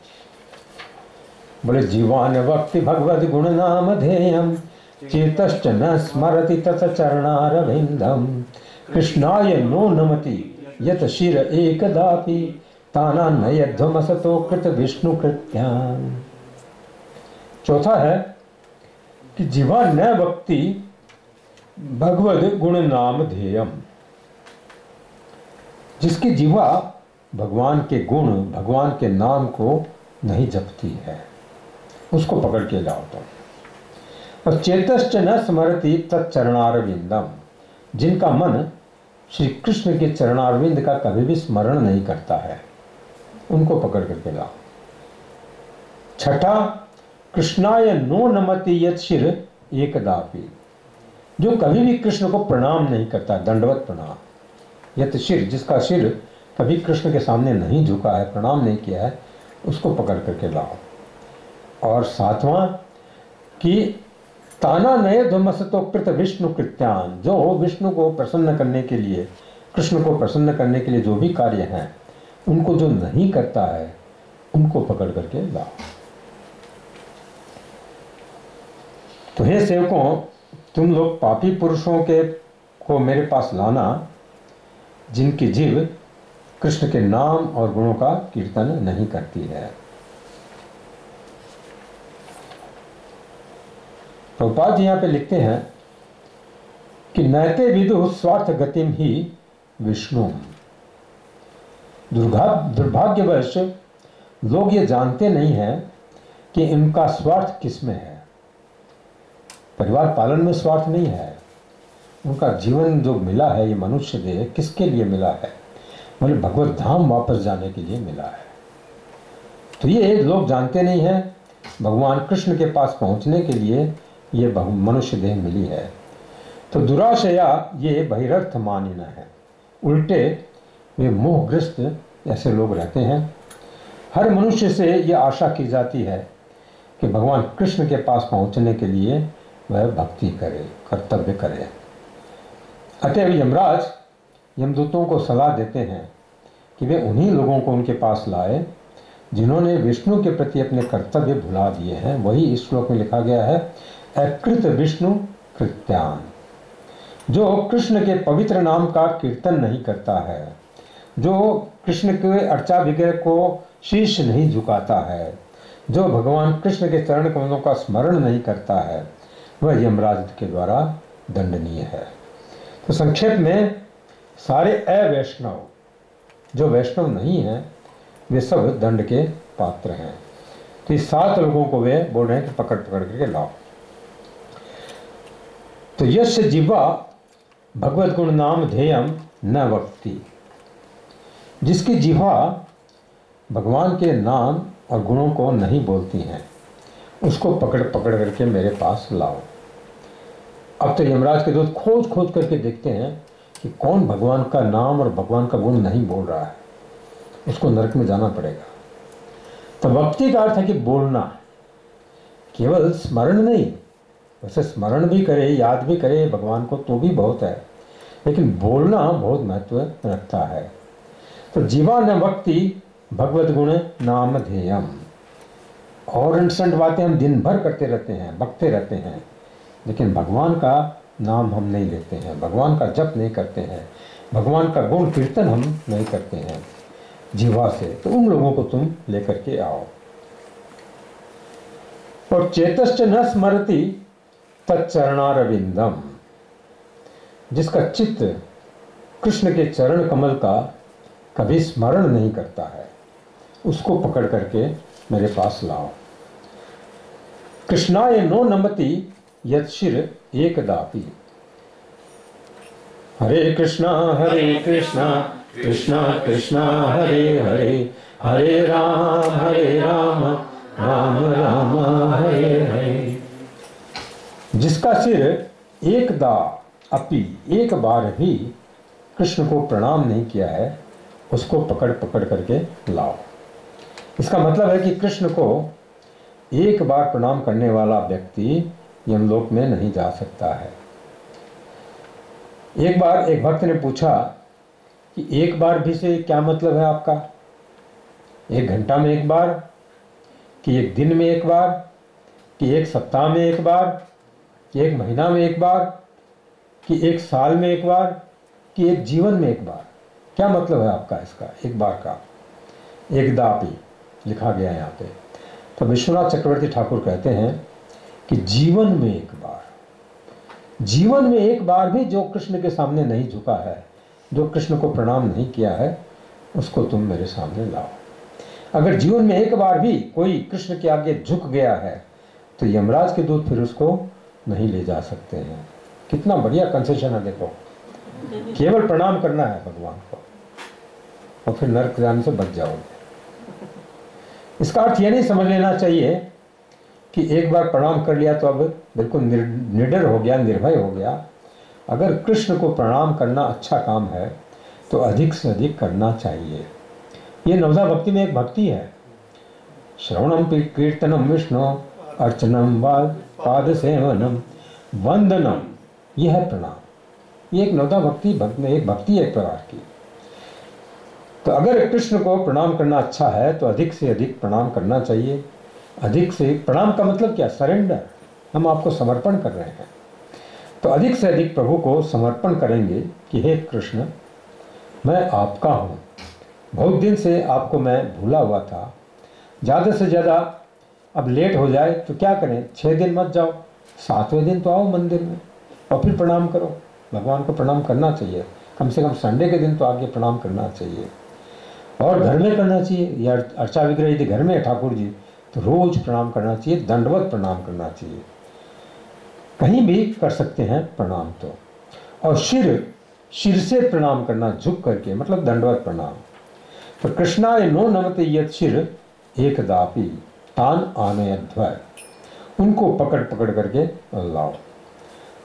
बोले जीवान भक्ति भगवद गुण नाम ध्येयम चेतश्च न स्मरति तत चरणारविंदम कृष्णाय नो नमति यत शिर एकदापि ताना नयध्वमसतो कृत विष्णु कृत्यान। चौथा है कि जीवा न भक्ति भगवद गुण नाम ध्येयम, जिसकी जीवा भगवान के गुण, भगवान के नाम को नहीं जपती है, उसको पकड़ के लाओ तुम। और चेतश्च न स्मरति तत्चरणारविंदम, जिनका मन श्री कृष्ण के चरणारविंद का कभी भी स्मरण नहीं करता है, उनको पकड़ करके लाओ। छठा, कृष्णाय नो नमति यत् शिर एकदापि, जो कभी भी कृष्ण को प्रणाम नहीं करता, दंडवत प्रणाम। यत् शिर, जिसका सिर कभी कृष्ण के सामने नहीं झुका है, प्रणाम नहीं किया है, उसको पकड़ करके लाओ। और 7वां कि ताना नय ध्वमसतो कृत विष्णु कृत्यान, जो विष्णु को प्रसन्न करने के लिए, कृष्ण को प्रसन्न करने के लिए जो भी कार्य हैं, उनको जो नहीं करता है, उनको पकड़ करके लाओ। तो हे सेवकों, तुम लोग पापी पुरुषों के को मेरे पास लाना, जिनकी जीव कृष्ण के नाम और गुणों का कीर्तन नहीं करती है। प्रभुपाद जी यहाँ पे लिखते हैं कि नैते विदु स्वार्थ गतिम ही विष्णु। दुर्भाग्यवश लोग ये जानते नहीं हैं कि इनका स्वार्थ किसमें है। परिवार पालन में स्वार्थ नहीं है, उनका जीवन जो मिला है, ये मनुष्य देह किसके लिए मिला है? बोले भगवत धाम वापस जाने के लिए मिला है। तो ये लोग जानते नहीं हैं, भगवान कृष्ण के पास पहुंचने के लिए ये मनुष्य देह मिली है। तो दुराशया ये बहिरर्थ मानिना है, उल्टे वे मोहग्रस्त ऐसे लोग रहते हैं। हर मनुष्य से ये आशा की जाती है कि भगवान कृष्ण के पास पहुंचने के लिए वह भक्ति करे, कर्तव्य करे। अतएव यमराज यमदूतों को सलाह देते हैं कि वे उन्हीं लोगों को उनके पास लाए जिन्होंने विष्णु के प्रति अपने कर्तव्य भुला दिए हैं। वही इस श्लोक में लिखा गया है, अकृत विष्णु कृत्यान, जो कृष्ण के पवित्र नाम का कीर्तन नहीं करता है, जो कृष्ण के अर्चा विग्रह को शीश नहीं झुकाता है, जो भगवान कृष्ण के चरण कमलों का स्मरण नहीं करता है, वह यमराज के द्वारा दंडनीय है। तो संक्षेप में सारे अवैष्णव, जो वैष्णव नहीं हैं, वे सब दंड के पात्र हैं। तो इस 7 लोगों को वे बोल रहे हैं कि पकड़ पकड़ करके लाओ। तो यश जीवा भगवत गुण नाम ध्येयम न वक्ति, जिसकी जीवा भगवान के नाम और गुणों को नहीं बोलती हैं, उसको पकड़ पकड़ करके मेरे पास लाओ। अब तो यमराज के दूत खोज खोज करके देखते हैं कि कौन भगवान का नाम और भगवान का गुण नहीं बोल रहा है, उसको नरक में जाना पड़ेगा। तो भक्ति का अर्थ है कि बोलना, केवल स्मरण नहीं, वैसे स्मरण भी करे, याद भी करे भगवान को तो भी बहुत है, लेकिन बोलना बहुत महत्व रखता है। तो जीवान भक्ति भगवत गुण नाम ध्येयम। और इंस्टेंट बातें हम दिन भर करते रहते हैं, बकते रहते हैं, लेकिन भगवान का नाम हम नहीं लेते हैं, भगवान का जप नहीं करते हैं, भगवान का गुण कीर्तन हम नहीं करते हैं जीवा से। तो उन लोगों को तुम लेकर के आओ। और चेतश्च न स्मरति तच्चरणारविंदम, जिसका चित्त कृष्ण के चरण कमल का कभी स्मरण नहीं करता है, उसको पकड़ करके मेरे पास लाओ। कृष्णाय नो नमति यत्शिर एकदापि। हरे कृष्णा कृष्णा कृष्णा हरे हरे, हरे राम राम राम हरे हरे। जिसका सिर एकदा अपि, एक बार भी कृष्ण को प्रणाम नहीं किया है, उसको पकड़ पकड़ करके लाओ। इसका मतलब है कि कृष्ण को एक बार प्रणाम करने वाला व्यक्ति यमलोक में नहीं जा सकता है। एक बार एक भक्त ने पूछा कि एक बार भी से क्या मतलब है आपका? 1 घंटा में एक बार, कि 1 दिन में एक बार, कि 1 सप्ताह में एक बार, कि 1 महीना में एक बार, कि 1 साल में एक बार, कि 1 जीवन में एक बार? क्या मतलब है आपका इसका एक बार का? एकदापि लिखा गया है यहाँ पे। तो विश्वनाथ चक्रवर्ती ठाकुर कहते हैं कि जीवन में एक बार, जीवन में एक बार भी जो कृष्ण के सामने नहीं झुका है, जो कृष्ण को प्रणाम नहीं किया है, उसको तुम मेरे सामने लाओ। अगर जीवन में एक बार भी कोई कृष्ण के आगे झुक गया है तो यमराज के दूत फिर उसको नहीं ले जा सकते हैं। कितना बढ़िया कंसेशन है, देखो, केवल प्रणाम करना है भगवान को और फिर नरक जाने से बच जाओगे। इसका अर्थ यह नहीं समझ लेना चाहिए कि एक बार प्रणाम कर लिया तो अब बिल्कुल निडर हो गया, निर्भय हो गया। अगर कृष्ण को प्रणाम करना अच्छा काम है तो अधिक से अधिक करना चाहिए। ये नवधा भक्ति में एक भक्ति है। श्रवणम कीर्तनम विष्णु अर्चनम पाद सेवनम वंदनम, यह है प्रणाम। ये एक नवधा भक्ति एक भक्ति है एक प्रकार की। तो अगर कृष्ण को प्रणाम करना अच्छा है तो अधिक से अधिक प्रणाम करना चाहिए। अधिक से प्रणाम का मतलब क्या? सरेंडर, हम आपको समर्पण कर रहे हैं। तो अधिक से अधिक प्रभु को समर्पण करेंगे कि हे कृष्ण, मैं आपका हूँ, बहुत दिन से आपको मैं भूला हुआ था, ज़्यादा से ज़्यादा अब लेट हो जाए तो क्या करें, 6 दिन मत जाओ, 7वें दिन तो आओ मंदिर में और फिर प्रणाम करो। भगवान को प्रणाम करना चाहिए, कम से कम संडे के दिन तो आगे प्रणाम करना चाहिए और घर में करना चाहिए। या अर्चा विग्रह यदि घर में है ठाकुर जी तो रोज प्रणाम करना चाहिए, दंडवत प्रणाम करना चाहिए। कहीं भी कर सकते हैं प्रणाम तो। और शिर से प्रणाम करना, झुक करके, मतलब दंडवत प्रणाम। तो कृष्णाय नो नमते यत् शिर एकदापि तान आनयध्वय, उनको पकड़ पकड़ करके लाओ।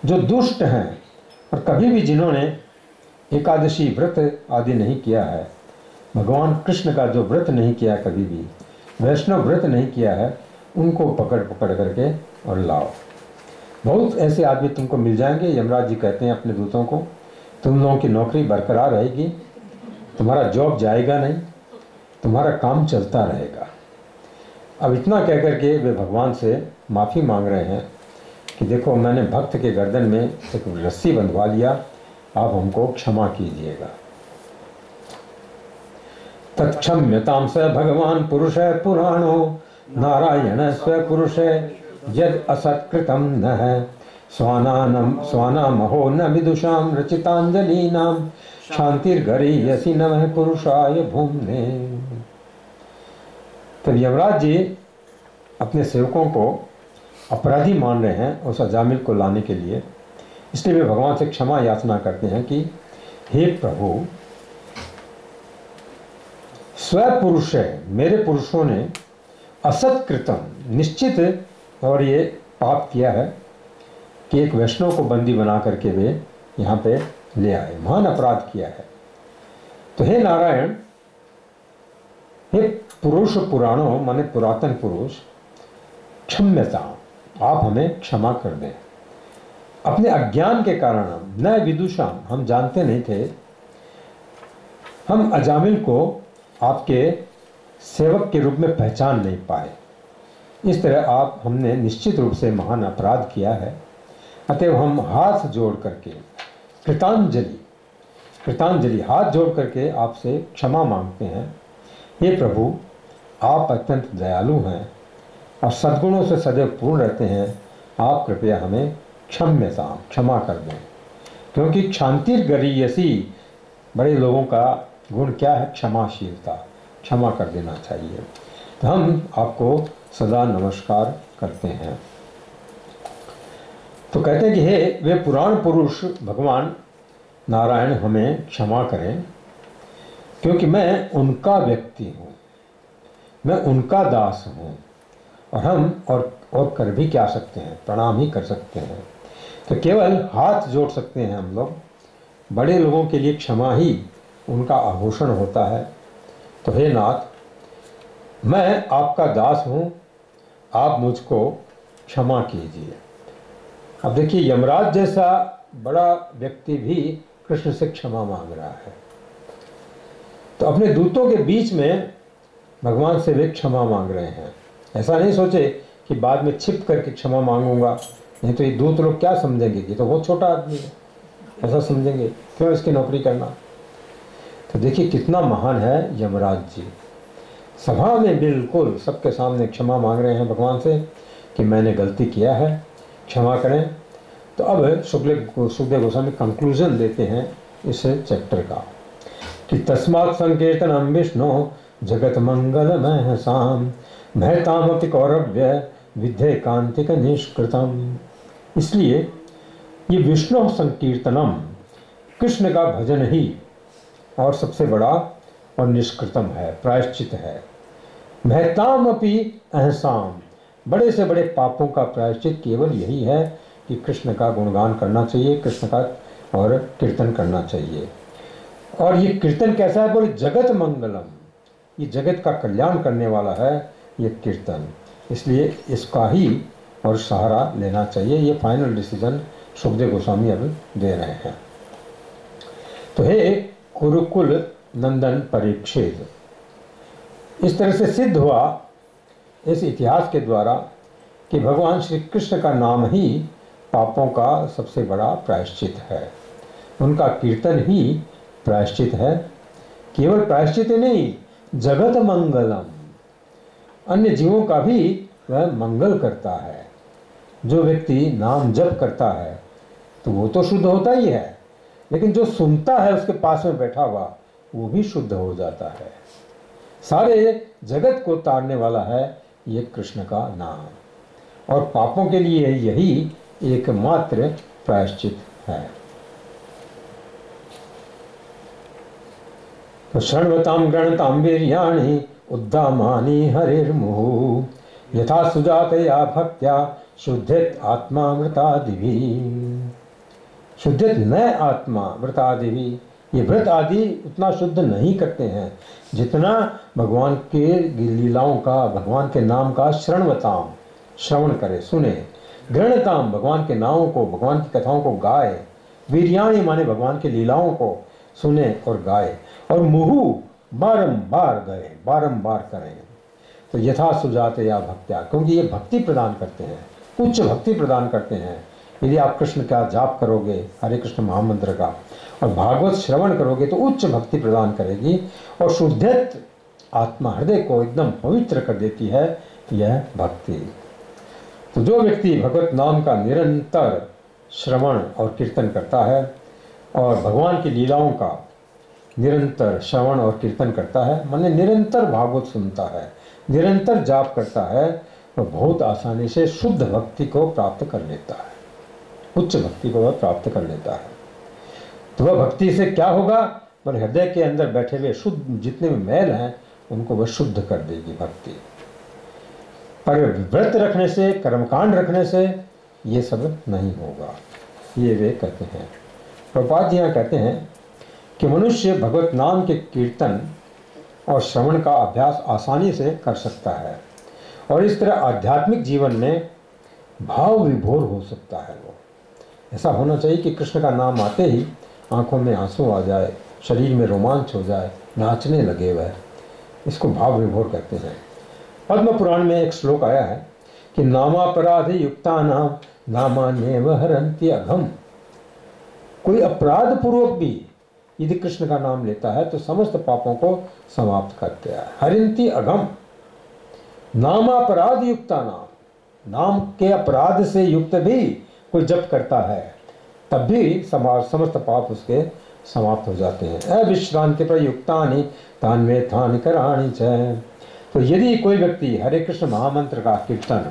जो दुष्ट हैं और कभी भी जिन्होंने एकादशी व्रत आदि नहीं किया है, भगवान कृष्ण का जो व्रत नहीं किया कभी भी, वैष्णव व्रत नहीं किया है, उनको पकड़ पकड़ करके और लाओ। बहुत ऐसे आदमी तुमको मिल जाएंगे। यमराज जी कहते हैं अपने दूतों को, तुम लोगों की नौकरी बरकरार रहेगी, तुम्हारा जॉब जाएगा नहीं, तुम्हारा काम चलता रहेगा। अब इतना कह करके वे भगवान से माफ़ी मांग रहे हैं कि देखो, मैंने भक्त के गर्दन में एक रस्सी बंधवा लिया, आप हमको क्षमा कीजिएगा। तत्क्षम्यतां स भगवान पुरुष पुराणो नारायण स्व पुरुष यद असत्कृतं न स्वानामहो न विदुषां रचितांजलीनां शांतिर्गरीयसि नमः पुरुषाय भूम्ने। तब यमराज जी अपने सेवकों को अपराधी मान रहे हैं उस अजामिल को लाने के लिए, इसलिए वे भगवान से क्षमा याचना करते हैं कि हे प्रभु, स्वपुरुष है, मेरे पुरुषों ने असत कृतम, निश्चित और ये पाप किया है कि एक वैष्णव को बंदी बना करके वे यहाँ पे ले आए, महान अपराध किया है। तो हे नारायण, हे पुरुष पुराणों माने पुरातन पुरुष, क्षम्यता, आप हमें क्षमा कर दें। अपने अज्ञान के कारण न विदुषाम, हम जानते नहीं थे, हम अजामिल को आपके सेवक के रूप में पहचान नहीं पाए। इस तरह आप हमने निश्चित रूप से महान अपराध किया है। अतएव हम हाथ जोड़ करके कृतांजलि हाथ जोड़ करके आपसे क्षमा मांगते हैं। हे प्रभु, आप अत्यंत दयालु हैं और सद्गुणों से सदैव पूर्ण रहते हैं। आप कृपया हमें क्षमा कर दें, क्योंकि क्षांतिर्गरीयसी, बड़े लोगों का गुण क्या है? क्षमाशीलता, क्षमा कर देना चाहिए। तो हम आपको सदा नमस्कार करते हैं। तो कहते हैं कि हे वे पुराण पुरुष भगवान नारायण, हमें क्षमा करें, क्योंकि मैं उनका व्यक्ति हूँ, मैं उनका दास हूँ, और हम और कर भी क्या सकते हैं? प्रणाम ही कर सकते हैं। तो केवल हाथ जोड़ सकते हैं हम लोग। बड़े लोगों के लिए क्षमा ही उनका आभूषण होता है। तो हे नाथ, मैं आपका दास हूँ, आप मुझको क्षमा कीजिए। अब देखिए, यमराज जैसा बड़ा व्यक्ति भी कृष्ण से क्षमा मांग रहा है। तो अपने दूतों के बीच में भगवान से वे क्षमा मांग रहे हैं। ऐसा नहीं सोचे कि बाद में छिप करके क्षमा मांगूंगा, नहीं तो ये दूत लोग क्या समझेंगे कि तो बहुत छोटा आदमी है, ऐसा समझेंगे, क्यों इसकी नौकरी करना। तो देखिए कितना महान है यमराज जी। सभा में बिल्कुल सबके सामने क्षमा मांग रहे हैं भगवान से कि मैंने गलती किया है, क्षमा करें। तो अब सुखदेव गोस्वामी कंक्लूजन देते हैं इस चैप्टर का कि तस्मात् संकीर्तनम विष्णु जगत मंगलमय साम महतामपि कौरव्य विद्ये कांतिक निष्कृतम। इसलिए ये विष्णु संकीर्तनम, कृष्ण का भजन ही और सबसे बड़ा और निष्कृतम है, प्रायश्चित है। महतामपि अहसाम, बड़े से बड़े पापों का प्रायश्चित केवल यही है कि कृष्ण का गुणगान करना चाहिए, कृष्ण का और कीर्तन करना चाहिए। और ये कीर्तन कैसा है? बोले जगत मंगलम, ये जगत का कल्याण करने वाला है ये कीर्तन, इसलिए इसका ही और सहारा लेना चाहिए। ये फाइनल डिसीजन सुखदेव गोस्वामी अब दे रहे हैं। तो हे कुरुकुल नंदन परीक्षित, इस तरह से सिद्ध हुआ इस इतिहास के द्वारा कि भगवान श्री कृष्ण का नाम ही पापों का सबसे बड़ा प्रायश्चित है, उनका कीर्तन ही प्रायश्चित है। केवल प्रायश्चित नहीं, जगत मंगलम, अन्य जीवों का भी वह मंगल करता है। जो व्यक्ति नाम जप करता है तो वो तो शुद्ध होता ही है, लेकिन जो सुनता है उसके पास में बैठा हुआ वो भी शुद्ध हो जाता है। सारे जगत को तारने वाला है ये कृष्ण का नाम, और पापों के लिए यही एकमात्र प्रायश्चित है। तो शृण्वतां गणतां वीर्याणि उद्दामानि हरिर्मुहुः यथा सुजातया भक्त्या शुद्धेत आत्मा मृतादिभिः। शुद्धेत न आत्मा मृतादिभिः, ये व्रत आदि उतना शुद्ध नहीं करते हैं जितना भगवान के लीलाओं का, भगवान के नाम का शृण्वताम, श्रवण करे, सुने, गृणताम, भगवान के नामों को, भगवान की कथाओं को गाए, वीर्याणि माने भगवान के लीलाओं को सुने और गाए, और मुहु बारंबार गए, बारंबार करें। तो यथा सुजाते या भक्त्या, क्योंकि ये भक्ति प्रदान करते हैं, उच्च भक्ति प्रदान करते हैं। यदि आप कृष्ण का जाप करोगे, हरे कृष्ण महामंत्र का, और भागवत श्रवण करोगे तो उच्च भक्ति प्रदान करेगी और शुद्धत आत्मा, हृदय को एकदम पवित्र कर देती है यह भक्ति। तो जो व्यक्ति भगवत नाम का निरंतर श्रवण और कीर्तन करता है और भगवान की लीलाओं का निरंतर श्रवण और कीर्तन करता है, माने निरंतर भागवत सुनता है, निरंतर जाप करता है, तो बहुत आसानी से शुद्ध भक्ति को प्राप्त कर लेता है, उच्च भक्ति को वह प्राप्त कर लेता है। तो वह भक्ति से क्या होगा? पर हृदय के अंदर बैठे हुए शुद्ध जितने भी मैल हैं उनको वह शुद्ध कर देगी भक्ति। पर व्रत रखने से, कर्मकांड रखने से ये सब नहीं होगा, ये वे कहते हैं। प्रभुपाद जी यहाँ कहते हैं कि मनुष्य भगवत नाम के कीर्तन और श्रवण का अभ्यास आसानी से कर सकता है और इस तरह आध्यात्मिक जीवन में भाव विभोर हो सकता है। वो ऐसा होना चाहिए कि कृष्ण का नाम आते ही आंखों में आंसू आ जाए, शरीर में रोमांच हो जाए, नाचने लगे वह, इसको भाव विभोर कहते हैं। पद्म पुराण में एक श्लोक आया है कि नामापराध युक्ता नाम नामान्येव हरन्ति अघम। कोई अपराध पूर्वक भी यदि कृष्ण का नाम लेता है तो समस्त पापों को समाप्त करते हैं। हरिंति अघम, नामापराध युक्ता नाम, नाम के अपराध से युक्त भी कोई जप करता है तब भी समस्त पाप उसके समाप्त हो जाते हैं। अविश्रांति प्रयुक्तानि तान्वे थानि कराणि च। तो यदि कोई व्यक्ति हरे कृष्ण महामंत्र का कीर्तन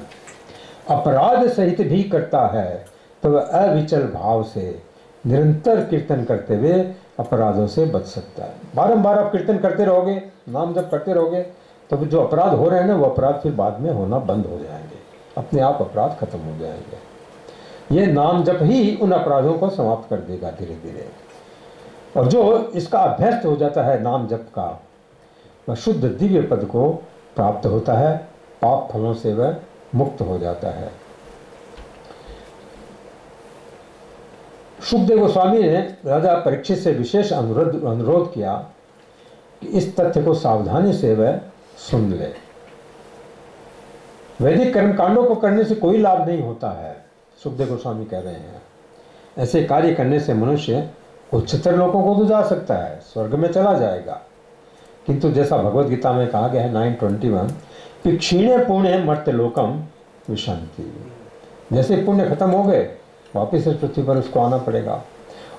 अपराध सहित भी करता है तो वह अविचल भाव से निरंतर कीर्तन करते हुए अपराधों से बच सकता है। बारंबार आप कीर्तन करते रहोगे, नाम जप करते रहोगे तो जो अपराध हो रहे हैं ना वो अपराध फिर बाद में होना बंद हो जाएंगे, अपने आप अपराध खत्म हो जाएंगे। ये नाम जप ही उन अपराधों को समाप्त कर देगा धीरे धीरे। और जो इसका अभ्यस्त हो जाता है नाम जप का, वह शुद्ध दिव्य पद को प्राप्त होता है, पाप फलों से वह मुक्त हो जाता है। शुकदेव गोस्वामी ने राजा परीक्षित से विशेष अनुरोध किया कि इस तथ्य को सावधानी से वह सुन ले। वैदिक कर्मकांडों को करने से कोई लाभ नहीं होता है, शुकदेव गोस्वामी कह रहे हैं। ऐसे कार्य करने से मनुष्य उच्चतर लोगों को तो जा सकता है, स्वर्ग में चला जाएगा, किंतु जैसा भगवत गीता में कहा गया है 9:21 कि क्षीणे पुण्य मर्त्य लोकम विशंति। जैसे पुण्य खत्म हो गए वापिस इस पृथ्वी पर उसको आना पड़ेगा।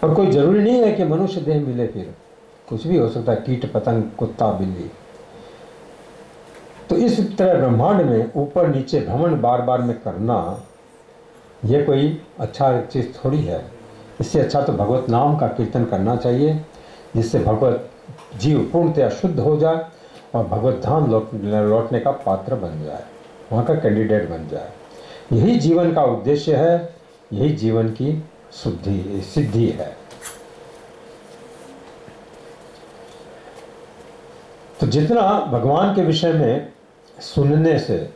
और कोई जरूरी नहीं है कि मनुष्य देह मिले, फिर कुछ भी हो सकता है, कीट पतंग कुत्ता बिल्ली। तो इस तरह ब्रह्मांड में ऊपर नीचे भ्रमण बार बार में करना ये कोई अच्छा चीज़ थोड़ी है। इससे अच्छा तो भगवत नाम का कीर्तन करना चाहिए, जिससे भगवत जीव पूर्णतया शुद्ध हो जाए और भगवत धाम लौटने का पात्र बन जाए, वहाँ का कैंडिडेट बन जाए। यही जीवन का उद्देश्य है, यही जीवन की सिद्धि है। तो जितना भगवान के विषय में सुनने से,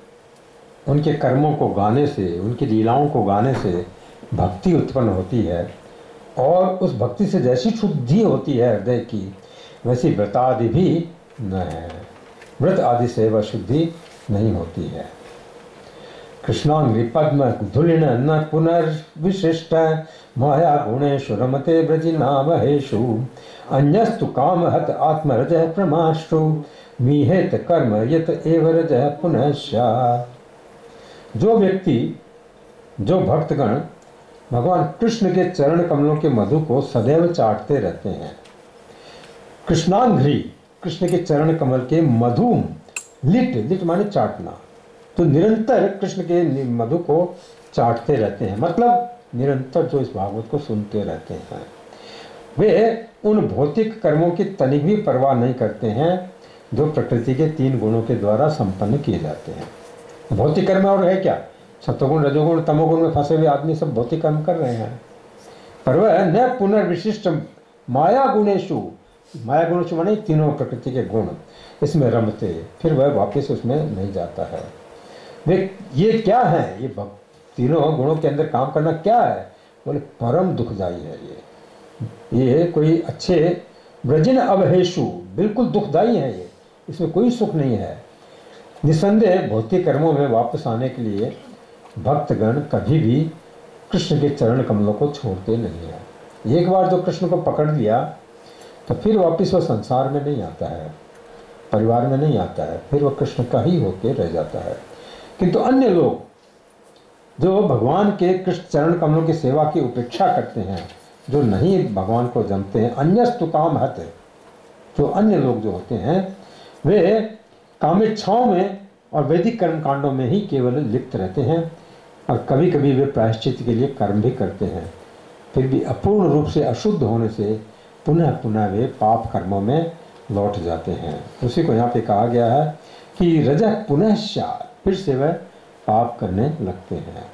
उनके कर्मों को गाने से, उनकी लीलाओं को गाने से भक्ति उत्पन्न होती है और उस भक्ति से जैसी शुद्धि होती है हृदय की, वैसी व्रत आदि भी न है। व्रत आदि से वह शुद्धि नहीं होती है। कृष्णांग्रि पद्म धुलिन न पुनर्विशिष्ट माया गुणेषु रमते ब्रजिनामहेषु अन्यस्तु कामहत आत्मरजः प्रमाश्रु मीहेत कर्म यत एव रजः पुनश्चात्। जो व्यक्ति, जो भक्तगण भगवान कृष्ण के चरण कमलों के मधु को सदैव चाटते रहते हैं। कृष्णांघ्रि, कृष्ण के चरण कमल के मधु, लिट माने चाटना, तो निरंतर कृष्ण के मधु को चाटते रहते हैं, मतलब निरंतर जो इस भागवत को सुनते रहते हैं, वे उन भौतिक कर्मों की तनिक भी परवाह नहीं करते हैं जो प्रकृति के 3 गुणों के द्वारा संपन्न किए जाते हैं। भौतिक कर्म और है क्या, सत्वगुण रजोगुण तमोगुण में फंसे हुए आदमी सब भौतिक कर्म कर रहे हैं, पर वह न पुनर्विशिष्ट माया गुणेशु, माया गुणेशु माने तीनों प्रकृति के गुण, इसमें रमते, फिर वह वापस उसमें नहीं जाता है। वे ये क्या है, ये तीनों गुणों के अंदर काम करना क्या है, बोले परम दुखदायी है। ये कोई अच्छे ब्रजिन अवहेशु, बिल्कुल दुखदायी है ये, इसमें कोई सुख नहीं है। निसंदेह भौतिक कर्मों में वापस आने के लिए भक्तगण कभी भी कृष्ण के चरण कमलों को छोड़ते नहीं है। एक बार जो कृष्ण को पकड़ लिया तो फिर वापस वह संसार में नहीं आता है, परिवार में नहीं आता है, फिर वह कृष्ण का ही होकर रह जाता है। किंतु अन्य लोग जो भगवान के कृष्ण चरण कमलों की सेवा की उपेक्षा करते हैं, जो नहीं भगवान को जमते हैं, अन्यस्तु कामहत, जो अन्य लोग जो होते हैं वे कामेच्छाओं में और वैदिक कर्म कांडों में ही केवल लिप्त रहते हैं और कभी कभी वे प्रायश्चित के लिए कर्म भी करते हैं, फिर भी अपूर्ण रूप से अशुद्ध होने से पुनः पुनः वे पाप कर्मों में लौट जाते हैं। उसी को यहाँ पे कहा गया है कि रजह पुनः स्यात्, फिर से वह पाप करने लगते हैं।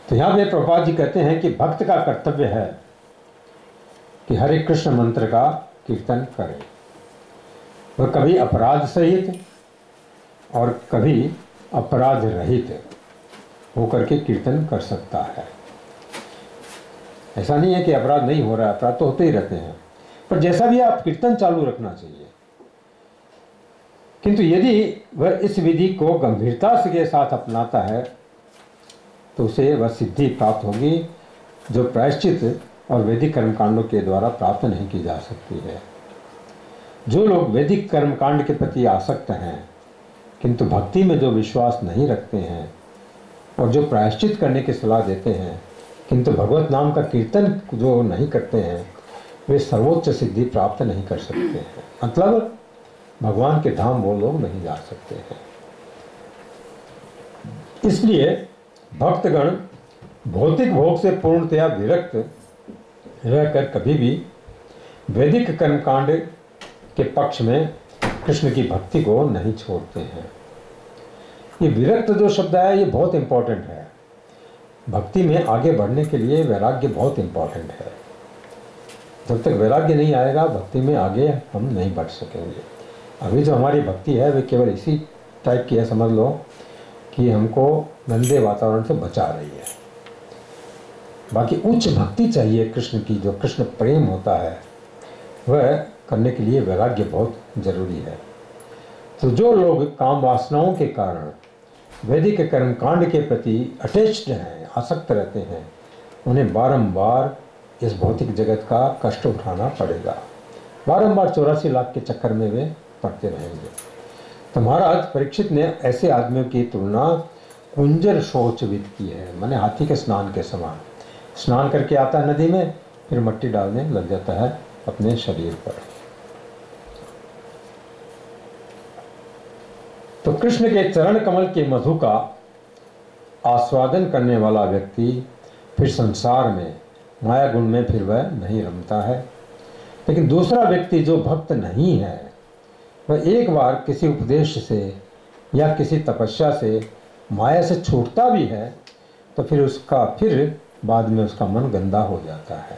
तो यहाँ पे प्रभुपाद जी कहते हैं कि भक्त का कर्तव्य है कि हरे कृष्ण मंत्र का कीर्तन करे। वह कभी अपराध सहित और कभी अपराध रहित होकर के कीर्तन कर सकता है। ऐसा नहीं है कि अपराध नहीं हो रहा है, अपराध तो होते ही रहते हैं, पर जैसा भी आप कीर्तन चालू रखना चाहिए। किंतु यदि वह इस विधि को गंभीरता के साथ अपनाता है तो उसे वह सिद्धि प्राप्त होगी जो प्रायश्चित और वैदिक कर्मकांडों के द्वारा प्राप्त नहीं की जा सकती है। जो लोग वैदिक कर्मकांड के प्रति आसक्त हैं किंतु भक्ति में जो विश्वास नहीं रखते हैं और जो प्रायश्चित करने की सलाह देते हैं किंतु भगवत नाम का कीर्तन जो नहीं करते हैं, वे सर्वोच्च सिद्धि प्राप्त नहीं कर सकते हैं। मतलब भगवान के धाम वो लोग नहीं जा सकते हैं। इसलिए भक्तगण भौतिक भोग से पूर्णतया विरक्त रहकर कभी भी वैदिक कर्मकांड के पक्ष में कृष्ण की भक्ति को नहीं छोड़ते हैं। ये विरक्त जो शब्द है ये बहुत इंपॉर्टेंट है। भक्ति में आगे बढ़ने के लिए वैराग्य बहुत इंपॉर्टेंट है। जब तक वैराग्य नहीं आएगा भक्ति में आगे हम नहीं बढ़ सकेंगे। अभी जो हमारी भक्ति है वे केवल इसी टाइप की है, समझ लो कि हमको गंदे वातावरण से बचा रही है। बाकी उच्च भक्ति चाहिए कृष्ण की, जो कृष्ण प्रेम होता है, वह करने के लिए वैराग्य बहुत जरूरी है। तो जो लोग काम वासनाओं के कारण वैदिक कर्मकांड के प्रति अटैच्ड हैं, आसक्त रहते हैं, उन्हें बारंबार इस भौतिक जगत का कष्ट उठाना पड़ेगा। बारंबार 84 लाख के चक्कर में वे पड़ते रहेंगे। तो महाराज परीक्षित ने ऐसे आदमियों की तुलना कुंजर शौचविद की है, माने हाथी के स्नान के समान। स्नान करके आता है नदी में, फिर मट्टी डालने लग जाता है अपने शरीर पर। तो कृष्ण के चरण कमल के मधु का आस्वादन करने वाला व्यक्ति फिर संसार में माया गुण में फिर वह नहीं रमता है। लेकिन दूसरा व्यक्ति जो भक्त नहीं है, वह एक बार किसी उपदेश से या किसी तपस्या से माया से छूटता भी है तो फिर बाद में उसका मन गंदा हो जाता है।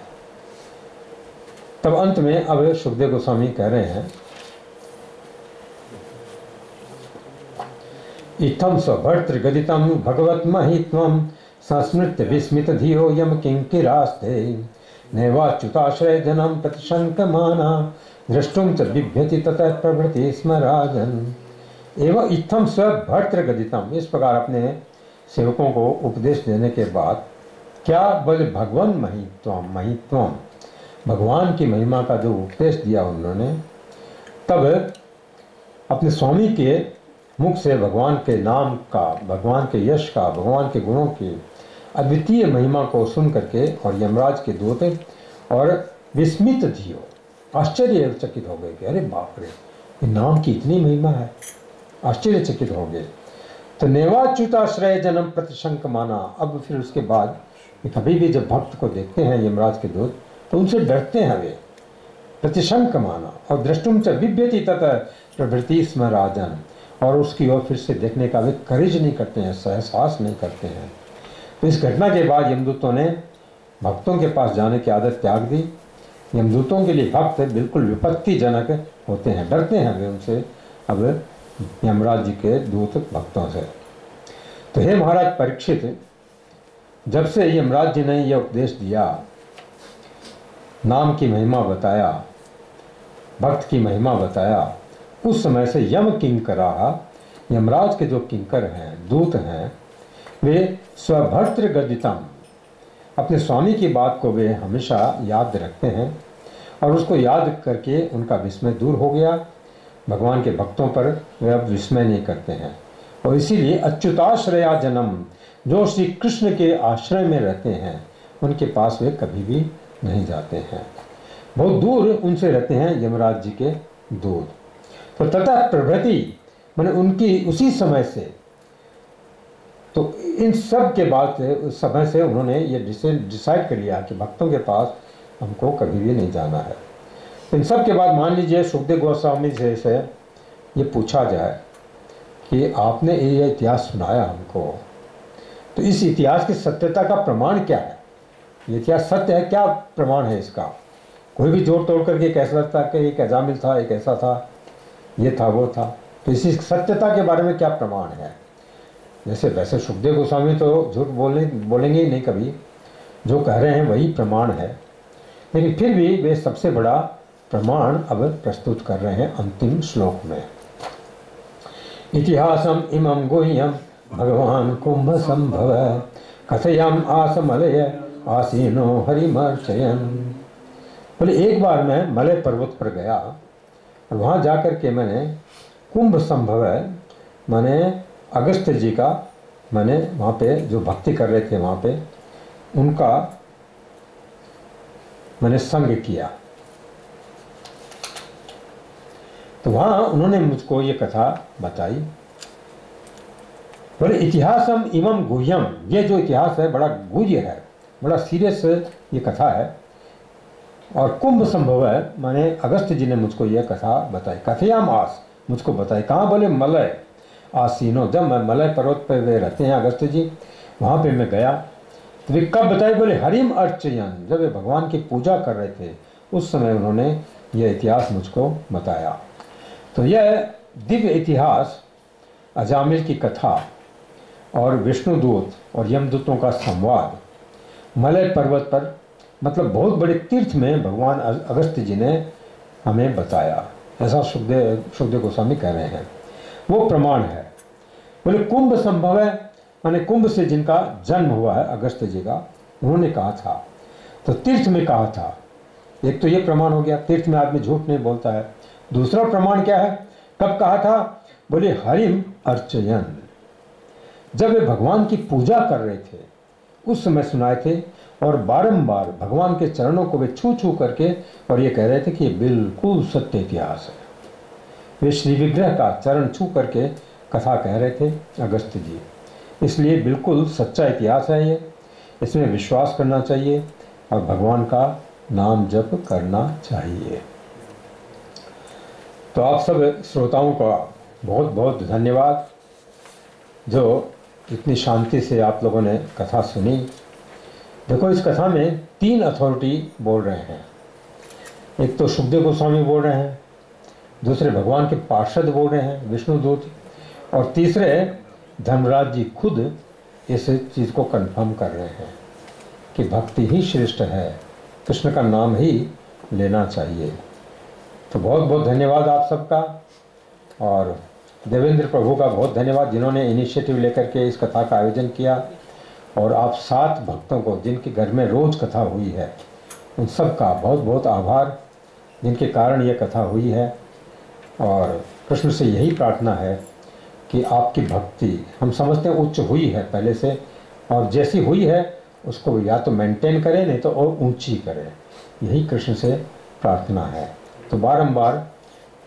तब अंत में अब सुखदेव गोस्वामी कह रहे हैं, इत्थम स्वभर्तृगदितं भगवत महित्वं संस्मृत्य विस्मित धियो यम किंकिरास्ते नैवाच्युताश्रय जनम प्रतिशंकमाना द्रष्टुम च बिभ्यति ततः प्रभृति स्म राजन। एवं इत्थम स्वभर्तृगदितम, इस प्रकार अपने सेवकों को उपदेश देने के बाद क्या बोले, भगवान महित्वम, भगवान की महिमा का जो उपदेश दिया उन्होंने, तब अपने स्वामी के मुख से भगवान के नाम का, भगवान के यश का, भगवान के गुणों की अद्वितीय महिमा को सुन करके और यमराज के दूत और विस्मित धियो, आश्चर्यचकित हो गए कि अरे बाप रे, ये नाम की इतनी महिमा है, आश्चर्यचकित हो गए। तो नेवाच्युताश्रय जन्म प्रतिशंक माना, अब फिर उसके बाद कभी भी जब भक्त को देखते हैं यमराज के दूत तो उनसे डरते हैं वे, प्रतिशंक माना, और दृष्टुम च बिभ्यति ततः प्रभृति स्म राजन, और उसकी ओर फिर से देखने का वे करेज नहीं करते हैं, साहस नहीं करते हैं। तो इस घटना के बाद यमदूतों ने भक्तों के पास जाने की आदत त्याग दी। यमदूतों के लिए भक्त बिल्कुल विपत्तिजनक होते हैं, डरते हैं वे उनसे, अब यमराज जी के दूत भक्तों से। तो हे महाराज परीक्षित, जब से यमराज जी ने यह उपदेश दिया, नाम की महिमा बताया, भक्त की महिमा बताया, उस समय से यम किंकरा, यमराज के जो किंकर हैं, दूत हैं, वे स्वभर्तृगदितम, अपने स्वामी की बात को वे हमेशा याद रखते हैं और उसको याद करके उनका विस्मय दूर हो गया। भगवान के भक्तों पर वे अब विस्मय नहीं करते हैं, और इसीलिए अच्युताश्रया जन्म, जो श्री कृष्ण के आश्रय में रहते हैं, उनके पास वे कभी भी नहीं जाते हैं, बहुत दूर उनसे रहते हैं यमराज जी के दूत। तो तथा प्रभृति मैंने उनकी उसी समय से, तो इन सब के बाद समय से उन्होंने ये डिसाइड कर लिया कि भक्तों के पास हमको कभी भी नहीं जाना है। इन सब के बाद मान लीजिए सुखदेव गोस्वामी जी से ये पूछा जाए कि आपने ये इतिहास सुनाया हमको, तो इस इतिहास की सत्यता का प्रमाण क्या है? ये इतिहास सत्य है, क्या प्रमाण है इसका? कोई भी जोड़ तोड़ करके कह सकता कि एक अजामिल था, एक ऐसा था, ये था, वो था। तो इसी सत्यता के बारे में क्या प्रमाण है? जैसे वैसे सुखदेव गोस्वामी तो झूठ बोलेंगे ही नहीं कभी, जो कह रहे हैं वही प्रमाण है, लेकिन फिर भी वे सबसे बड़ा प्रमाण अब प्रस्तुत कर रहे हैं अंतिम श्लोक में। इतिहासम इमं गुह्यम भगवान कुंभ संभव कथयाम आसमलय आसीनो हरिमर्चयन। बोले एक बार मैं मलय पर्वत पर गया और वहाँ जाकर के मैंने कुंभ संभव मैंने अगस्त्य जी का मैंने वहाँ पे जो भक्ति कर रहे थे वहाँ पे उनका मैंने संग किया। तो वहाँ उन्होंने मुझको ये कथा बताई। बोले इतिहासम इमं गुह्यम, ये जो इतिहास है बड़ा गुह्य है, बड़ा सीरियस ये कथा है। और कुंभ संभव है माने अगस्त्य जी ने मुझको ये कथा बताई। कथयाम आस, मुझको बताई। कहाँ? बोले मलय आसीनो, जब मैं मलय पर्वत पर वे रहते हैं अगस्त्य जी, वहाँ पे मैं गया। तो वे कब बताई? बोले हरिम अर्चयन, जब वे भगवान की पूजा कर रहे थे उस समय उन्होंने ये इतिहास मुझको बताया। तो यह दिव्य इतिहास अजामिल की कथा और विष्णुदूत और यमदूतों का संवाद मलय पर्वत पर, मतलब बहुत बड़े तीर्थ में भगवान अगस्त्य जी ने हमें बताया, ऐसा सुखदेव गोस्वामी कह रहे हैं। वो प्रमाण है। बोले कुंभ संभव है माने कुंभ से जिनका जन्म हुआ है अगस्त्य जी का, उन्होंने कहा था, तो तीर्थ में कहा था। एक तो ये प्रमाण हो गया, तीर्थ में आदमी झूठ नहीं बोलता है। दूसरा प्रमाण क्या है? कब कहा था? बोले हरिम अर्चयन, जब वे भगवान की पूजा कर रहे थे उस समय सुनाए थे। और बारंबार भगवान के चरणों को वे छू छू करके और ये कह रहे थे कि ये बिल्कुल सत्य इतिहास है। वे श्री विग्रह का चरण छू करके कथा कह रहे थे अगस्त्य जी, इसलिए बिल्कुल सच्चा इतिहास है ये, इसमें विश्वास करना चाहिए और भगवान का नाम जप करना चाहिए। तो आप सब श्रोताओं का बहुत बहुत धन्यवाद जो इतनी शांति से आप लोगों ने कथा सुनी। देखो इस कथा में 3 अथॉरिटी बोल रहे हैं। एक तो सुखदेव गोस्वामी बोल रहे हैं, दूसरे भगवान के पार्षद बोल रहे हैं विष्णुदूत, और तीसरे धर्मराज जी खुद इस चीज़ को कंफर्म कर रहे हैं कि भक्ति ही श्रेष्ठ है, कृष्ण का नाम ही लेना चाहिए। तो बहुत बहुत धन्यवाद आप सबका, और देवेंद्र प्रभु का बहुत धन्यवाद जिन्होंने इनिशिएटिव लेकर के इस कथा का आयोजन किया। और आप 7 भक्तों को जिनके घर में रोज़ कथा हुई है उन सब का बहुत बहुत आभार, जिनके कारण ये कथा हुई है। और कृष्ण से यही प्रार्थना है कि आपकी भक्ति हम समझते हैं उच्च हुई है पहले से, और जैसी हुई है उसको या तो मेंटेन करें नहीं तो और ऊंची करें, यही कृष्ण से प्रार्थना है। तो बारंबार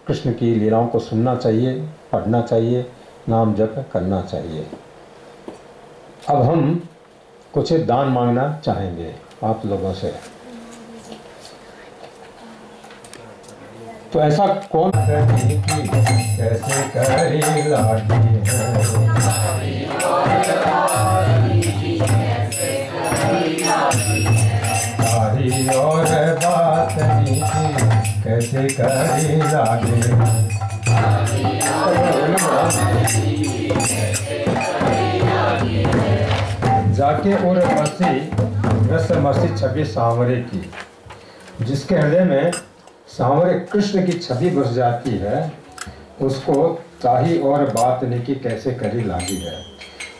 कृष्ण की लीलाओं को सुनना चाहिए, पढ़ना चाहिए, नाम जप करना चाहिए। अब हम कुछ दान मांगना चाहेंगे आप लोगों से। तो ऐसा कौन करने की कैसे करे लाडी है और बात कैसे करे लाडी। जाके और मसी रस मसी छवि सांवरे की, जिसके हृदय में सांवरे कृष्ण की छवि बस जाती है, उसको चाही और बात नहीं की कैसे करी लागी है,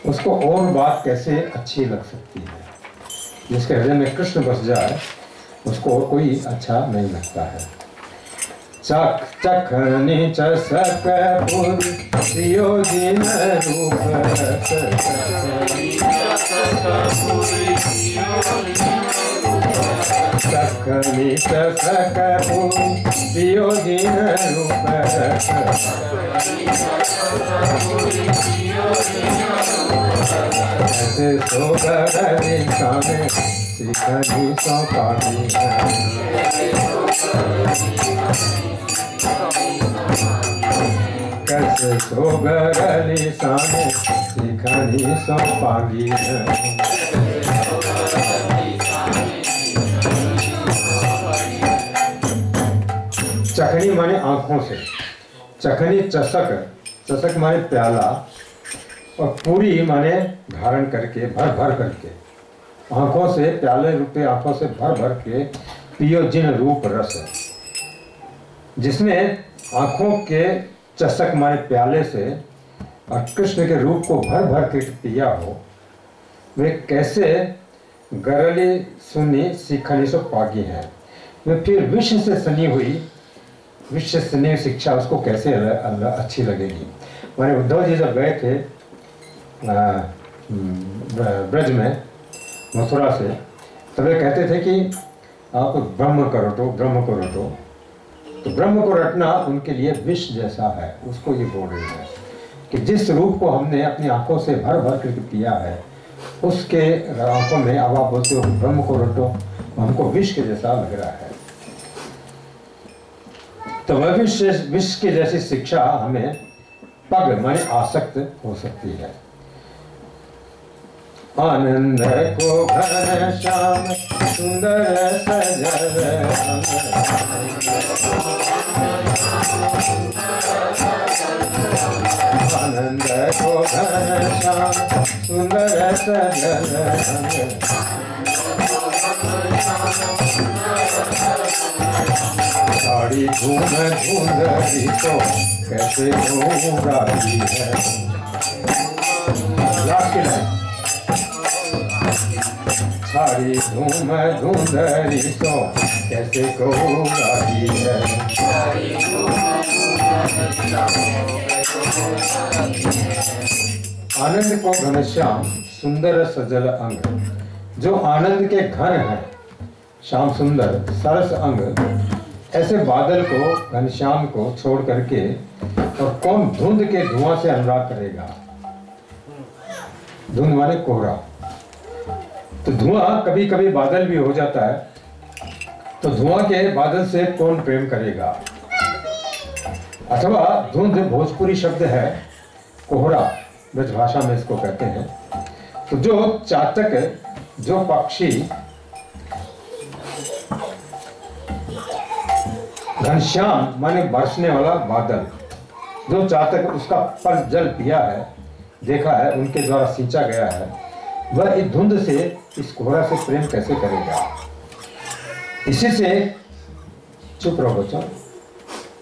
उसको और बात कैसे अच्छी लग सकती है। जिसके हृदय में कृष्ण बस जाए उसको और कोई अच्छा नहीं लगता है। चख चखनी चसक प्रियोजिन रूप चखनी चसक प्रियोजिन रूप कैसे सोगरली साने शिखनी सो पागी है। कैसे सोगरली साने शिखनी सो पागी है। चखनी माने आंखों से, चखनी चषक, चषक माने प्याला, और पूरी माने धारण करके, भर भर करके, आंखों से प्याले रूपे आंखों से भर भर के पियो जिन रूप रस, जिसमें आंखों के चषक माने प्याले से और कृष्ण के रूप को भर भर के पिया हो, वे कैसे गरली सुनी सीखनी सो पागी है। वे फिर विश्व से सनी हुई, विश्व से सनी हुई शिक्षा उसको कैसे अच्छी लगेगी। माने उद्धव जी जब गए थे ब्रज में मथुरा से, तब वे कहते थे कि आप ब्रह्म को रटो, ब्रह्म को रटो। तो ब्रह्म को रटना उनके लिए विष जैसा है। उसको ये बोल रही है कि जिस रूप को हमने अपनी आंखों से भर भर करके पिया है, उसके आंखों में अब आप बोलते हो ब्रह्म को रटो, हमको विष के जैसा लग रहा है। तो वह विष के जैसी शिक्षा हमें पग माने आसक्त हो सकती है। आनंद को घन श्याम सुंदर सजल, आनंद को घन श्याम सुंदर सजल, साड़ी घूम घूंघरी तो कैसे घूमती है। लास्ट की लाइन, साड़ी धूम धुंधरी तो कैसे घूमती है। आनंद को घनश्याम सुंदर सजल अंग, जो आनंद के घन है, श्याम सुंदर सरस अंग, ऐसे बादल को घनश्याम को छोड़ करके और कौन धुंध के धुआं से अनुराग करेगा। धुंध माने कोहरा। तो धुआं कभी कभी बादल भी हो जाता है, तो धुआं के बादल से कौन प्रेम करेगा। अथवा धुंध भोजपुरी शब्द है, कोहरा ब्रज भाषा में इसको कहते हैं। तो जो चातक, जो पक्षी घनश्याम माने बरसने वाला बादल, जो चातक उसका पर जल पिया है, देखा है, उनके द्वारा सींचा गया है, वह इस धुंध से, इस कोहरा से प्रेम कैसे करेगा। इसी से, चुप रहो बच्चों,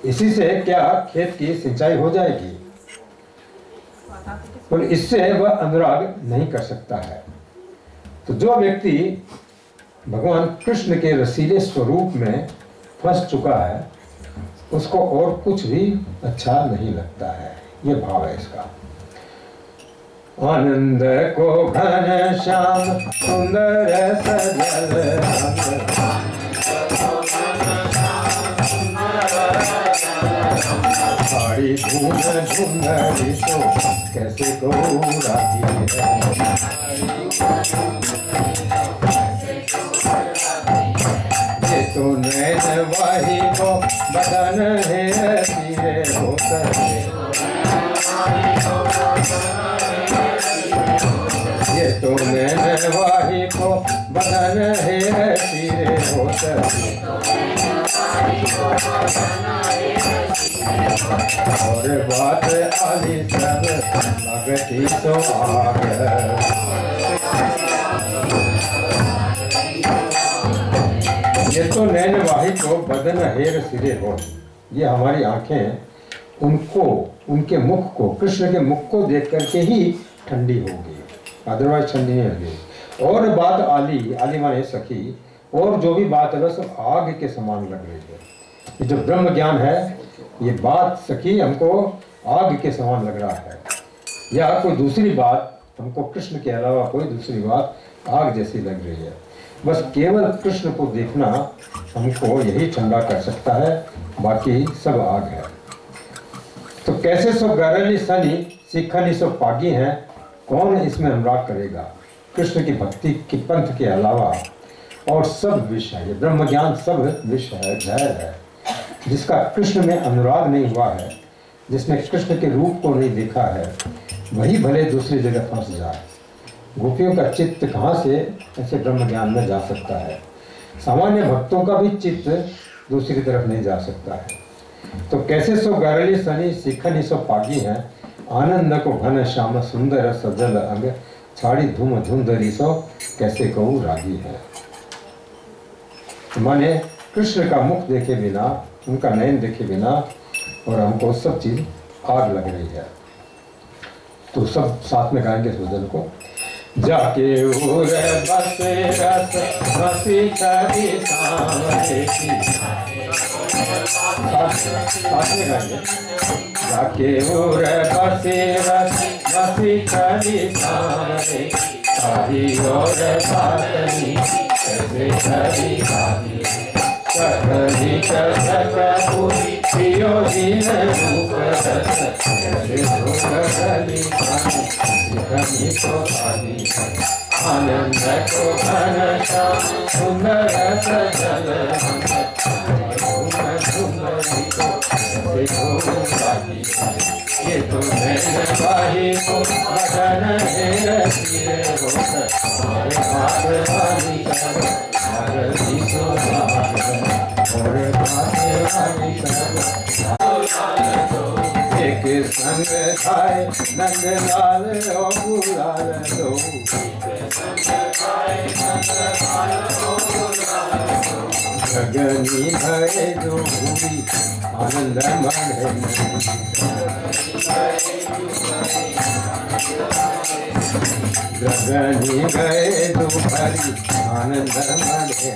इसी से क्या खेत की सिंचाई हो जाएगी, और इससे वह अनुराग नहीं कर सकता है। तो जो व्यक्ति भगवान कृष्ण के रसीले स्वरूप में फंस चुका है, उसको और कुछ भी अच्छा नहीं लगता है। ये भाव है इसका। आनंद को घन श्याम सुंदर सजल अंग, साड़ी धूम धुंधरी तो कैसे घूमती है। ये तो नैन वाही को बदन है सिरे हो सके, ये तो नैन वाही को बदन है सिरे हो सके, और बात आली सब लगती तो आग। ये तो नैन वाही को बदन हेर सिरे हो, ये हमारी आंखें उनको, उनके मुख को, कृष्ण के मुख को देख करके ही ठंडी होगी, अदरवाइज ठंडी नहीं होगी। और बात आली, आली माने सखी, और जो भी बात है सब आग के समान लग रही है। ये जो ब्रह्म ज्ञान है, ये बात सखी हमको आग के समान लग रहा है, या कोई दूसरी बात हमको कृष्ण के अलावा कोई दूसरी बात आग जैसी लग रही है। बस केवल कृष्ण को देखना हमको यही ठंडा कर सकता है, बाकी सब आग है। तो कैसे सो गरली सनी सीखनी सो पागी हैं, कौन इसमें अनुराग करेगा? कृष्ण की भक्ति की पंथ के अलावा और सब विष है, ये ब्रह्म ज्ञान सब विष है, जहर है। जिसका कृष्ण में अनुराग नहीं हुआ है, जिसने कृष्ण के रूप को नहीं देखा है, वही भले दूसरी जगह फंस जाए। गोपियों का चित्त कहाँ से ऐसे ब्रह्म ज्ञान में जा सकता है? सामान्य भक्तों का भी चित्त दूसरी तरफ नहीं जा सकता है। तो कैसे सो गरली सनी शिखनी सो पागी है, आनंद को घन श्याम सुंदर सजल अंग, छाड़ी धूम धुंधरी सो कैसे कहूँ रागी है। माने कृष्ण का मुख देखे बिना, उनका नयन देखे बिना, और हमको सब चीज आग लग रही है। तो सब साथ में गाएंगे इस भजन को। जाके उर बसे रस बसी करी सामने की, साथ में गाएंगे। जाके उर बसे रस बसी करी सामने, सारी और बातनी कैसे करी बाती, सकली कसकूरी पियो दिन रूप रस, कैसे भूखली कमी को पानी, आनंद को घन श्याम सुंदर सजल अंग, सुंदरी को कैसे भूख पानी। ये तो नैन बाही को बदन है रसिए होत, हमारे हाथ वाली कर आरती को और बातें वाली कर। एक संग खाए नंद लाल रो गुलाल लो, गगनी भय जो भूमि आनंद मढ़े, गगनी गए जो भरी आनंद मढ़े।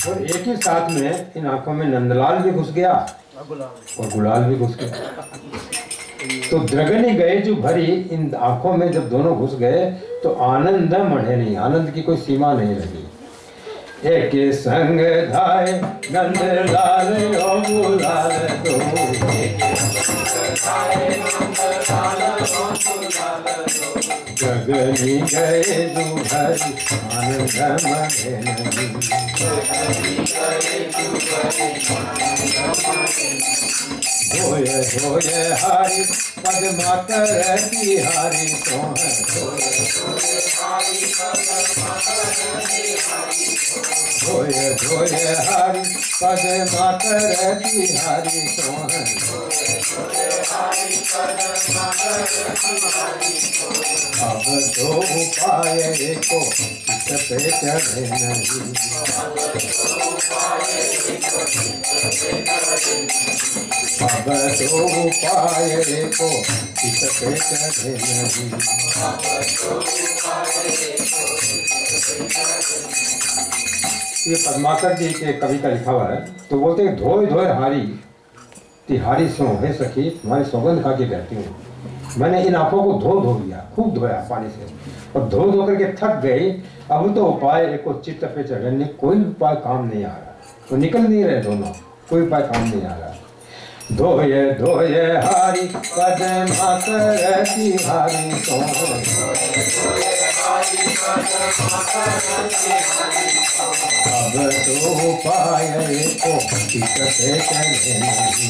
और एक ही साथ में इन आंखों में नंदलाल भी घुस गया और गुलाल भी घुस गया। तो द्रगनी गए जो भरी, इन आंखों में जब दोनों घुस गए तो आनंद मढ़े नहीं, आनंद की कोई सीमा नहीं रही। एक संग धाय नंद लाल गुलाल दो, गगनी गए जो भरी आनंद मढ़े नहीं। धोय धोय हारी पद मातर की हारी सोहन, धोय धोय हारी पद मातर की हारी सोहन, अब तो उपाय को चित पे चढ़े नहीं, अब तो उपाय को चित पे चढ़े नहीं। ये पद्माकर जी के कवि का लिखा हुआ है। तो बोलते हैं धोए धोए हारी तिहारी सो हे सखी, तुम्हारी सौगंध खा के कहती हूँ, मैंने इन आंखों को धो लिया, खूब धोया पानी से, और धो करके थक गई। अब तो उपाय को चित्त पे चढ़ने, कोई उपाय काम नहीं आ रहा, तो निकल नहीं रहे दोनों, कोई उपाय काम नहीं आ रहा। धोए धोए हारी पद मातर की हारी सोहन, अब तो उपाय को चित्त पे चढ़े नहीं।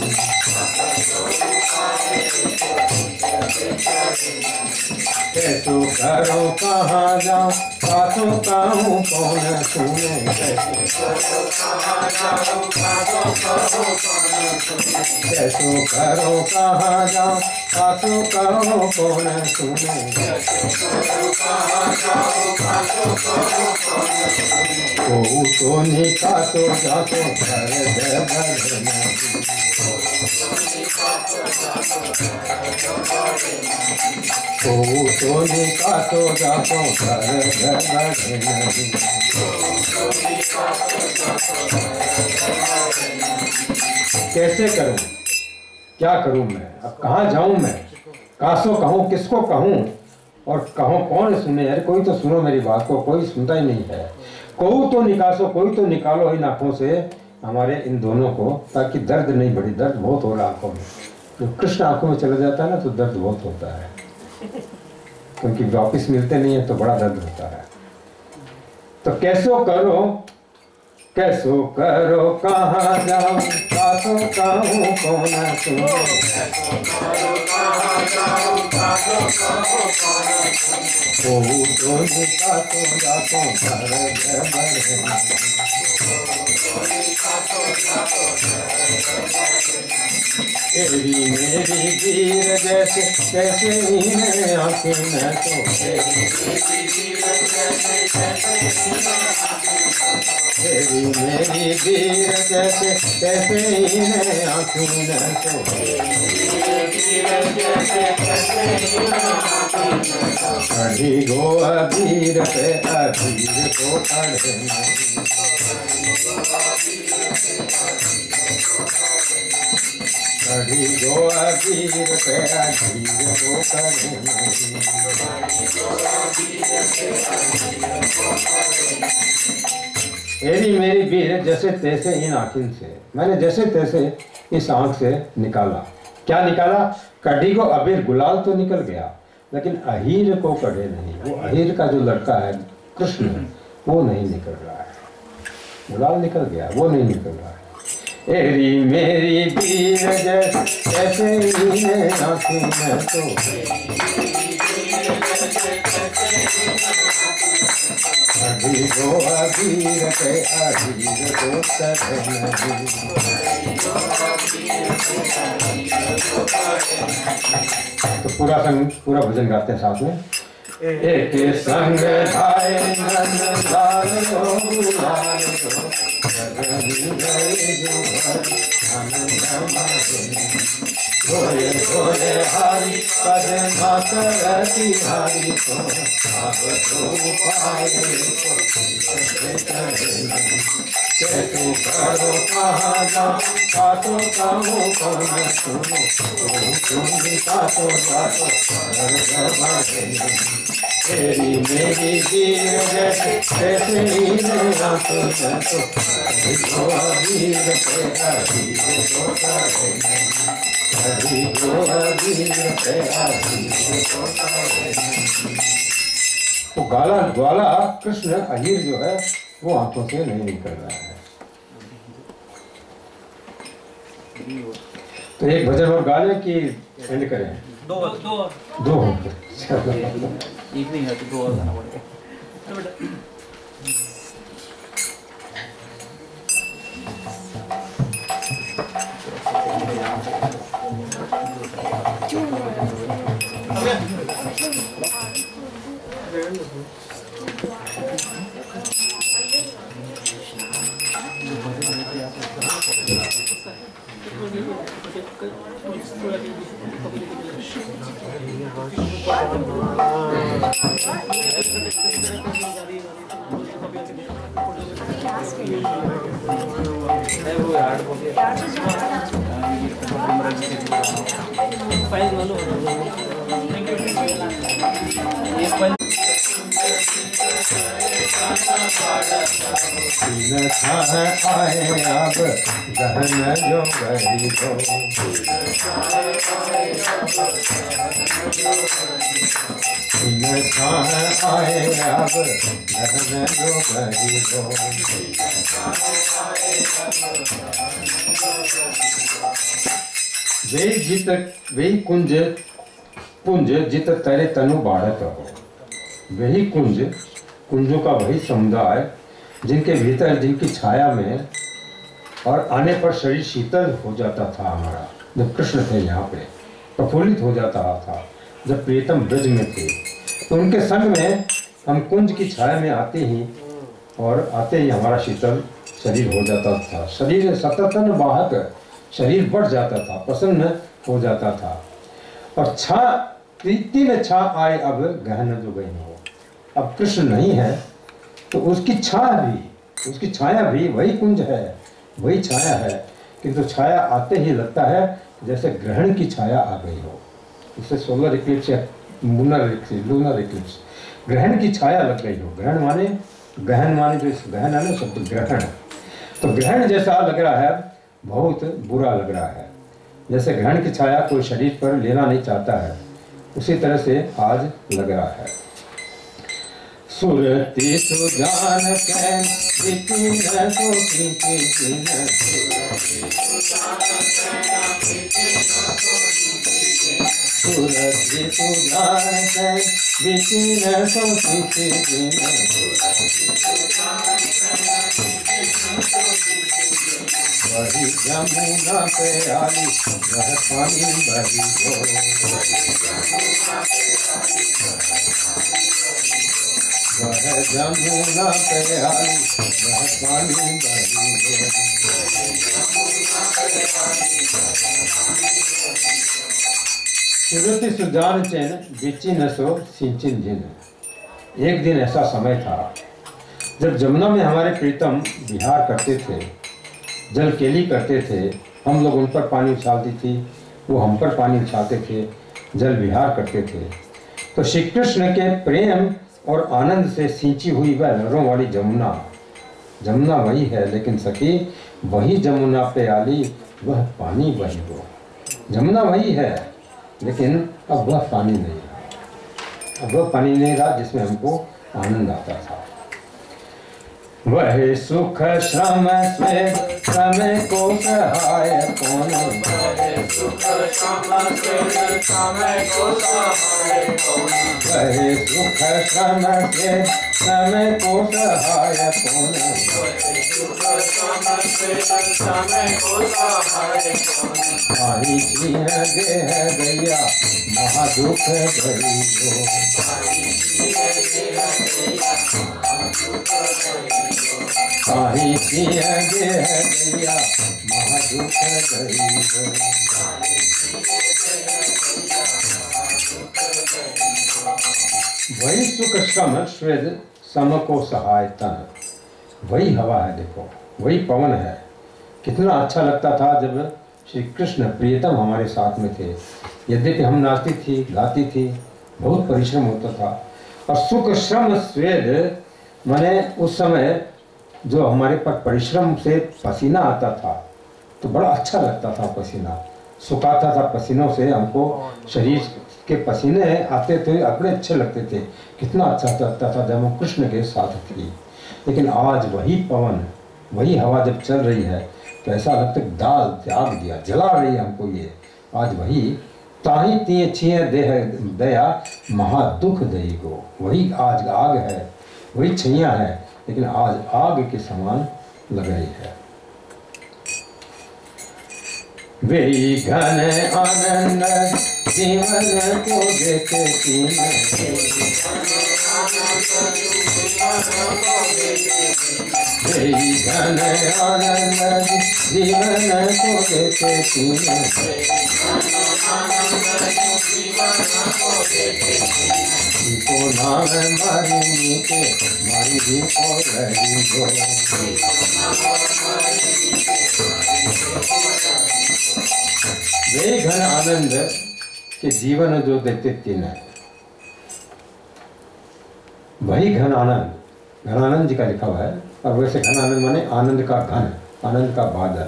कैसो करो कहाँ जाऊँ, कासो कहूँ कौन सुने, कैसो करो कहाँ जाऊँ, कासो कहूँ कौन सुने, ओ तो निकासो जातो घर बढ़ नहीं, ओ तो निकासो जातो घर बढ़ नहीं। कैसे करूं, क्या करूं मैं, अब कहाँ जाऊं मैं, कासो कहूँ, किसको कहूँ और कहूँ कौन सुने। अरे कोई तो सुनो मेरी बात को, कोई सुनता ही नहीं है। कहूँ तो निकासो, कोई तो निकालो इन आँखों से हमारे इन दोनों को, ताकि दर्द नहीं बढ़े। दर्द बहुत हो रहा आंखों में, जब कृष्ण आंखों में चला जाता है ना तो दर्द बहुत होता है, क्योंकि वापिस मिलते नहीं है तो बड़ा दर्द होता है। तो कैसो करो कहाँ जाऊं, कासो कहूँ कौन सुनो, तेरी मेरी वीर जैसे कैसे इन्हें आंखें न तो, तेरी मेरी वीर जैसे कैसे इन्हें आंखें न तो, कढ़ी गो अबीर पे अबीर को अड़े कढ़ी गो अबीर पे अबीर को करे। तेरी मेरी वीर जैसे तैसे इन आँखिन से, मैंने जैसे तैसे इस आँख से निकाला। क्या निकाला? कढ़ी को अबीर, गुलाल तो निकल गया, लेकिन अहीर को कढ़े नहीं। वो अहीर का जो लड़का है कृष्ण, वो नहीं निकल रहा है। गुलाल निकल गया, वो नहीं निकल रहा है। तेरी मेरी वीर जैसे इन्हें आँखों में तो, कढ़ी गो अबीर पे अबीर को करे नहीं। तो पूरा भजन गाते हैं साथ में। एक संग धाय नंदलाल हो गुलाल हो, गगन गए जो आनंद मारे, धोए धोए हारी पद मातरती हारी को, आप तो पाए कैसे करो कहाँ जाओ, कातो कामो कौन सुनो, तुम कातो कातो तेरी मेरी वीर जैसे कैसे इन्हें आंखों में तो, गो अबीर पे अबीर को करे, कढ़ी गो अबीर पे अबीर को करे। तो ग्वाला कृष्ण अहीर जो है वो आंखों से नहीं निकल रहा है। तो एक भजन और गा लें कि एंड करें? दो एक नहीं है तो 2 और गाना पड़ेगा। आए अब गहन जो गरी हो, आए अब गहन जो गरी हो, वे कुंज पुंज जित तरे तनु बाढ़त हो। वही कुंजों का वही समुदाय जिनके भीतर, जिनकी छाया में और आने पर शरीर शीतल हो जाता था हमारा। जब कृष्ण थे यहाँ पे प्रफुल्लित हो जाता था, जब प्रीतम ब्रज में थे, तो उनके संग में हम कुंज की छाया में आते ही हमारा शीतल शरीर हो जाता था। शरीर सततन वाहक, शरीर बढ़ जाता था, प्रसन्न हो जाता था। और प्रीति में छा आए अब गहन जो गई हो। अब कृष्ण नहीं है तो उसकी छाया भी वही कुंज है, वही छाया है, किंतु छाया आते ही लगता है जैसे ग्रहण की छाया आ गई हो। इससे सोलर इक्लिप्स या लूनर इक्लिप्स, ग्रहण की छाया लग गई हो। गहन माने जो इस गहन है ना शब्द ग्रहण। तो ग्रहण जैसा लग रहा है, बहुत बुरा लग रहा है। जैसे ग्रहण की छाया कोई शरीर पर लेना नहीं चाहता है, उसी तरह से आज लग रहा है। सुरति सुजान कैन बिपिन सोती बिपिन, सुरति सुजान कैन बिपिन सोती बिपिन, वही जमुना पे आई वह पानी बही गो, वह जमुना पे आई वह पानी बही गो। सुरति सुजान चैन बिची न सो सिंचिन जिन। एक दिन ऐसा समय था जब जमुना में हमारे प्रीतम विहार करते थे, जल केली करते थे। हम लोग उन पर पानी उछालती थी, वो हम पर पानी उछालते थे, जल विहार करते थे। तो श्री कृष्ण के प्रेम और आनंद से सिंची हुई वह लहरों वाली जमुना, जमुना वही है लेकिन सखी वही जमुना पे आली वह पानी बही गो। जमुना वही है लेकिन अब वह पानी नहीं रहा, अब वह पानी नहीं रहा जिसमें हमको आनंद आता था। वह सुख श्रम से समय को सहाय कौन, वह सुख श्रम से समय को सहाय कौन, वह सुख श्रम से समय को सहाय कौन, वह सुख श्रम से समय को सहाय कौन, आई छीन देह गैया महादुख गई गो, आई छीन देह गैया महादुख गई गो। वही सुख श्रम श्वेद सम को सहाय तन, वही हवा है, देखो वही पवन है। कितना अच्छा लगता था जब श्री कृष्ण प्रियतम हमारे साथ में थे। यद्यपि हम नाचती थी, गाती थी, बहुत परिश्रम होता था। और सुख श्रम स्वेद माने उस समय जो हमारे पर परिश्रम से पसीना आता था तो बड़ा अच्छा लगता था। पसीना सुखाता था, पसीनों से हमको शरीर के पसीने आते थे, अपने अच्छे लगते थे। कितना अच्छा लगता था जब हम कृष्ण के साथ थे। लेकिन आज वही पवन, वही हवा जब चल रही है तो ऐसा लगता है दाल त्याग दिया, जला रही है हमको ये। आज वही ताही तिये छिए देह दया महादुख दई गो, वही आज आग है, वही छैया है लेकिन आज आग के समान लग रही है। वे घन आनंद जीवन को देखे तीन, वे घन आनंद जीवन को देखे तीन, को नाम मारी के मारी भी को लगी गो। वे घन आनंद के जीवन जो देते तीन है, वही घन आनंद, घन आनंद जी का लिखा हुआ है। और वैसे घन आनंद माने आनंद का घन, आनंद का बादल।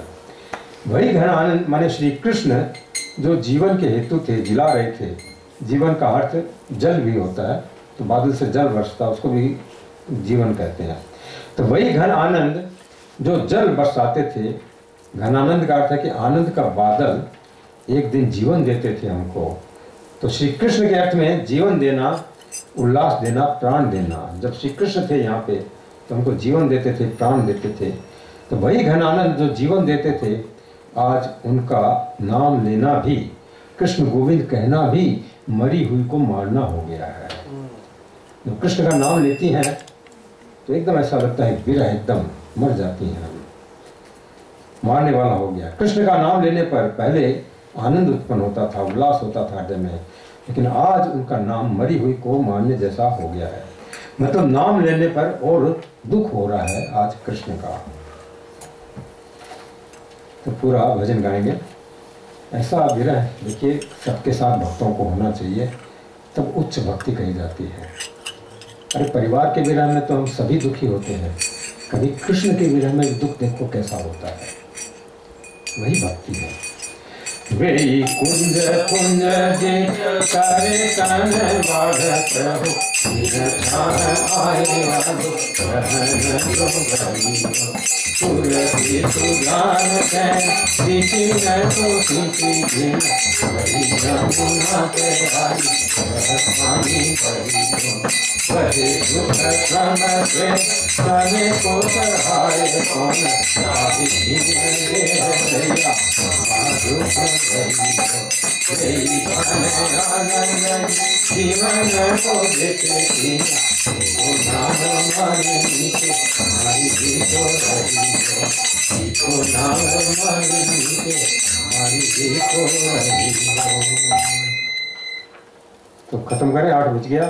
वही घन आनंद माने श्री कृष्ण जो जीवन के हेतु थे, जिला रहे थे। जीवन का अर्थ जल भी होता है, तो बादल से जल बरसता उसको भी जीवन कहते हैं। तो वही घन आनंद जो जल बरसाते थे, घन आनंद का अर्थ है कि आनंद का बादल एक दिन जीवन देते थे हमको। तो श्री कृष्ण के अर्थ में जीवन देना, उल्लास देना, प्राण देना। जब श्री कृष्ण थे यहाँ पे तो हमको जीवन देते थे, प्राण देते थे। तो वही घन आनंद जो जीवन देते थे, आज उनका नाम लेना भी, कृष्ण गोविंद कहना भी मरी हुई को मारना हो गया है। जब कृष्ण का नाम लेती हैं तो एकदम ऐसा लगता है विरह, एकदम मर जाती हैं, मारने वाला हो गया। कृष्ण का नाम लेने पर पहले आनंद उत्पन्न होता था, उल्लास होता था हृदय में, लेकिन आज उनका नाम मरी हुई को मारने जैसा हो गया है। मतलब नाम लेने पर और दुख हो रहा है आज कृष्ण का। तो पूरा भजन गाएंगे। ऐसा विरह देखिए सबके साथ भक्तों को होना चाहिए, तब उच्च भक्ति कही जाती है। अरे परिवार के विरह में तो हम सभी दुखी होते हैं, कभी कृष्ण के विरह में दुख देखो कैसा होता है, वही भक्ति है। वे कुंज कुंज जित करे तन बाढ़त हो, आए राधो रहन दो गरीब। तुलसी सुजान सीखी न तो सीखी दिन, वही यमुना के आई पानी पड़ी। वही दुख श्रम से तने को सहाय कौन, जीवन को देखे नाम मानी नीचे हमारी देखो रही हो, नाम मानी नीचे हमारी देखो रही हो। तो खत्म करें, 8 बज गया,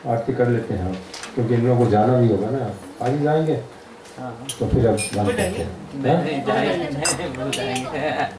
आरती कर लेते हैं हम, क्योंकि इन लोगों को जाना भी होगा ना, आगे जाएंगे तो फिर अब बंद करते हैं।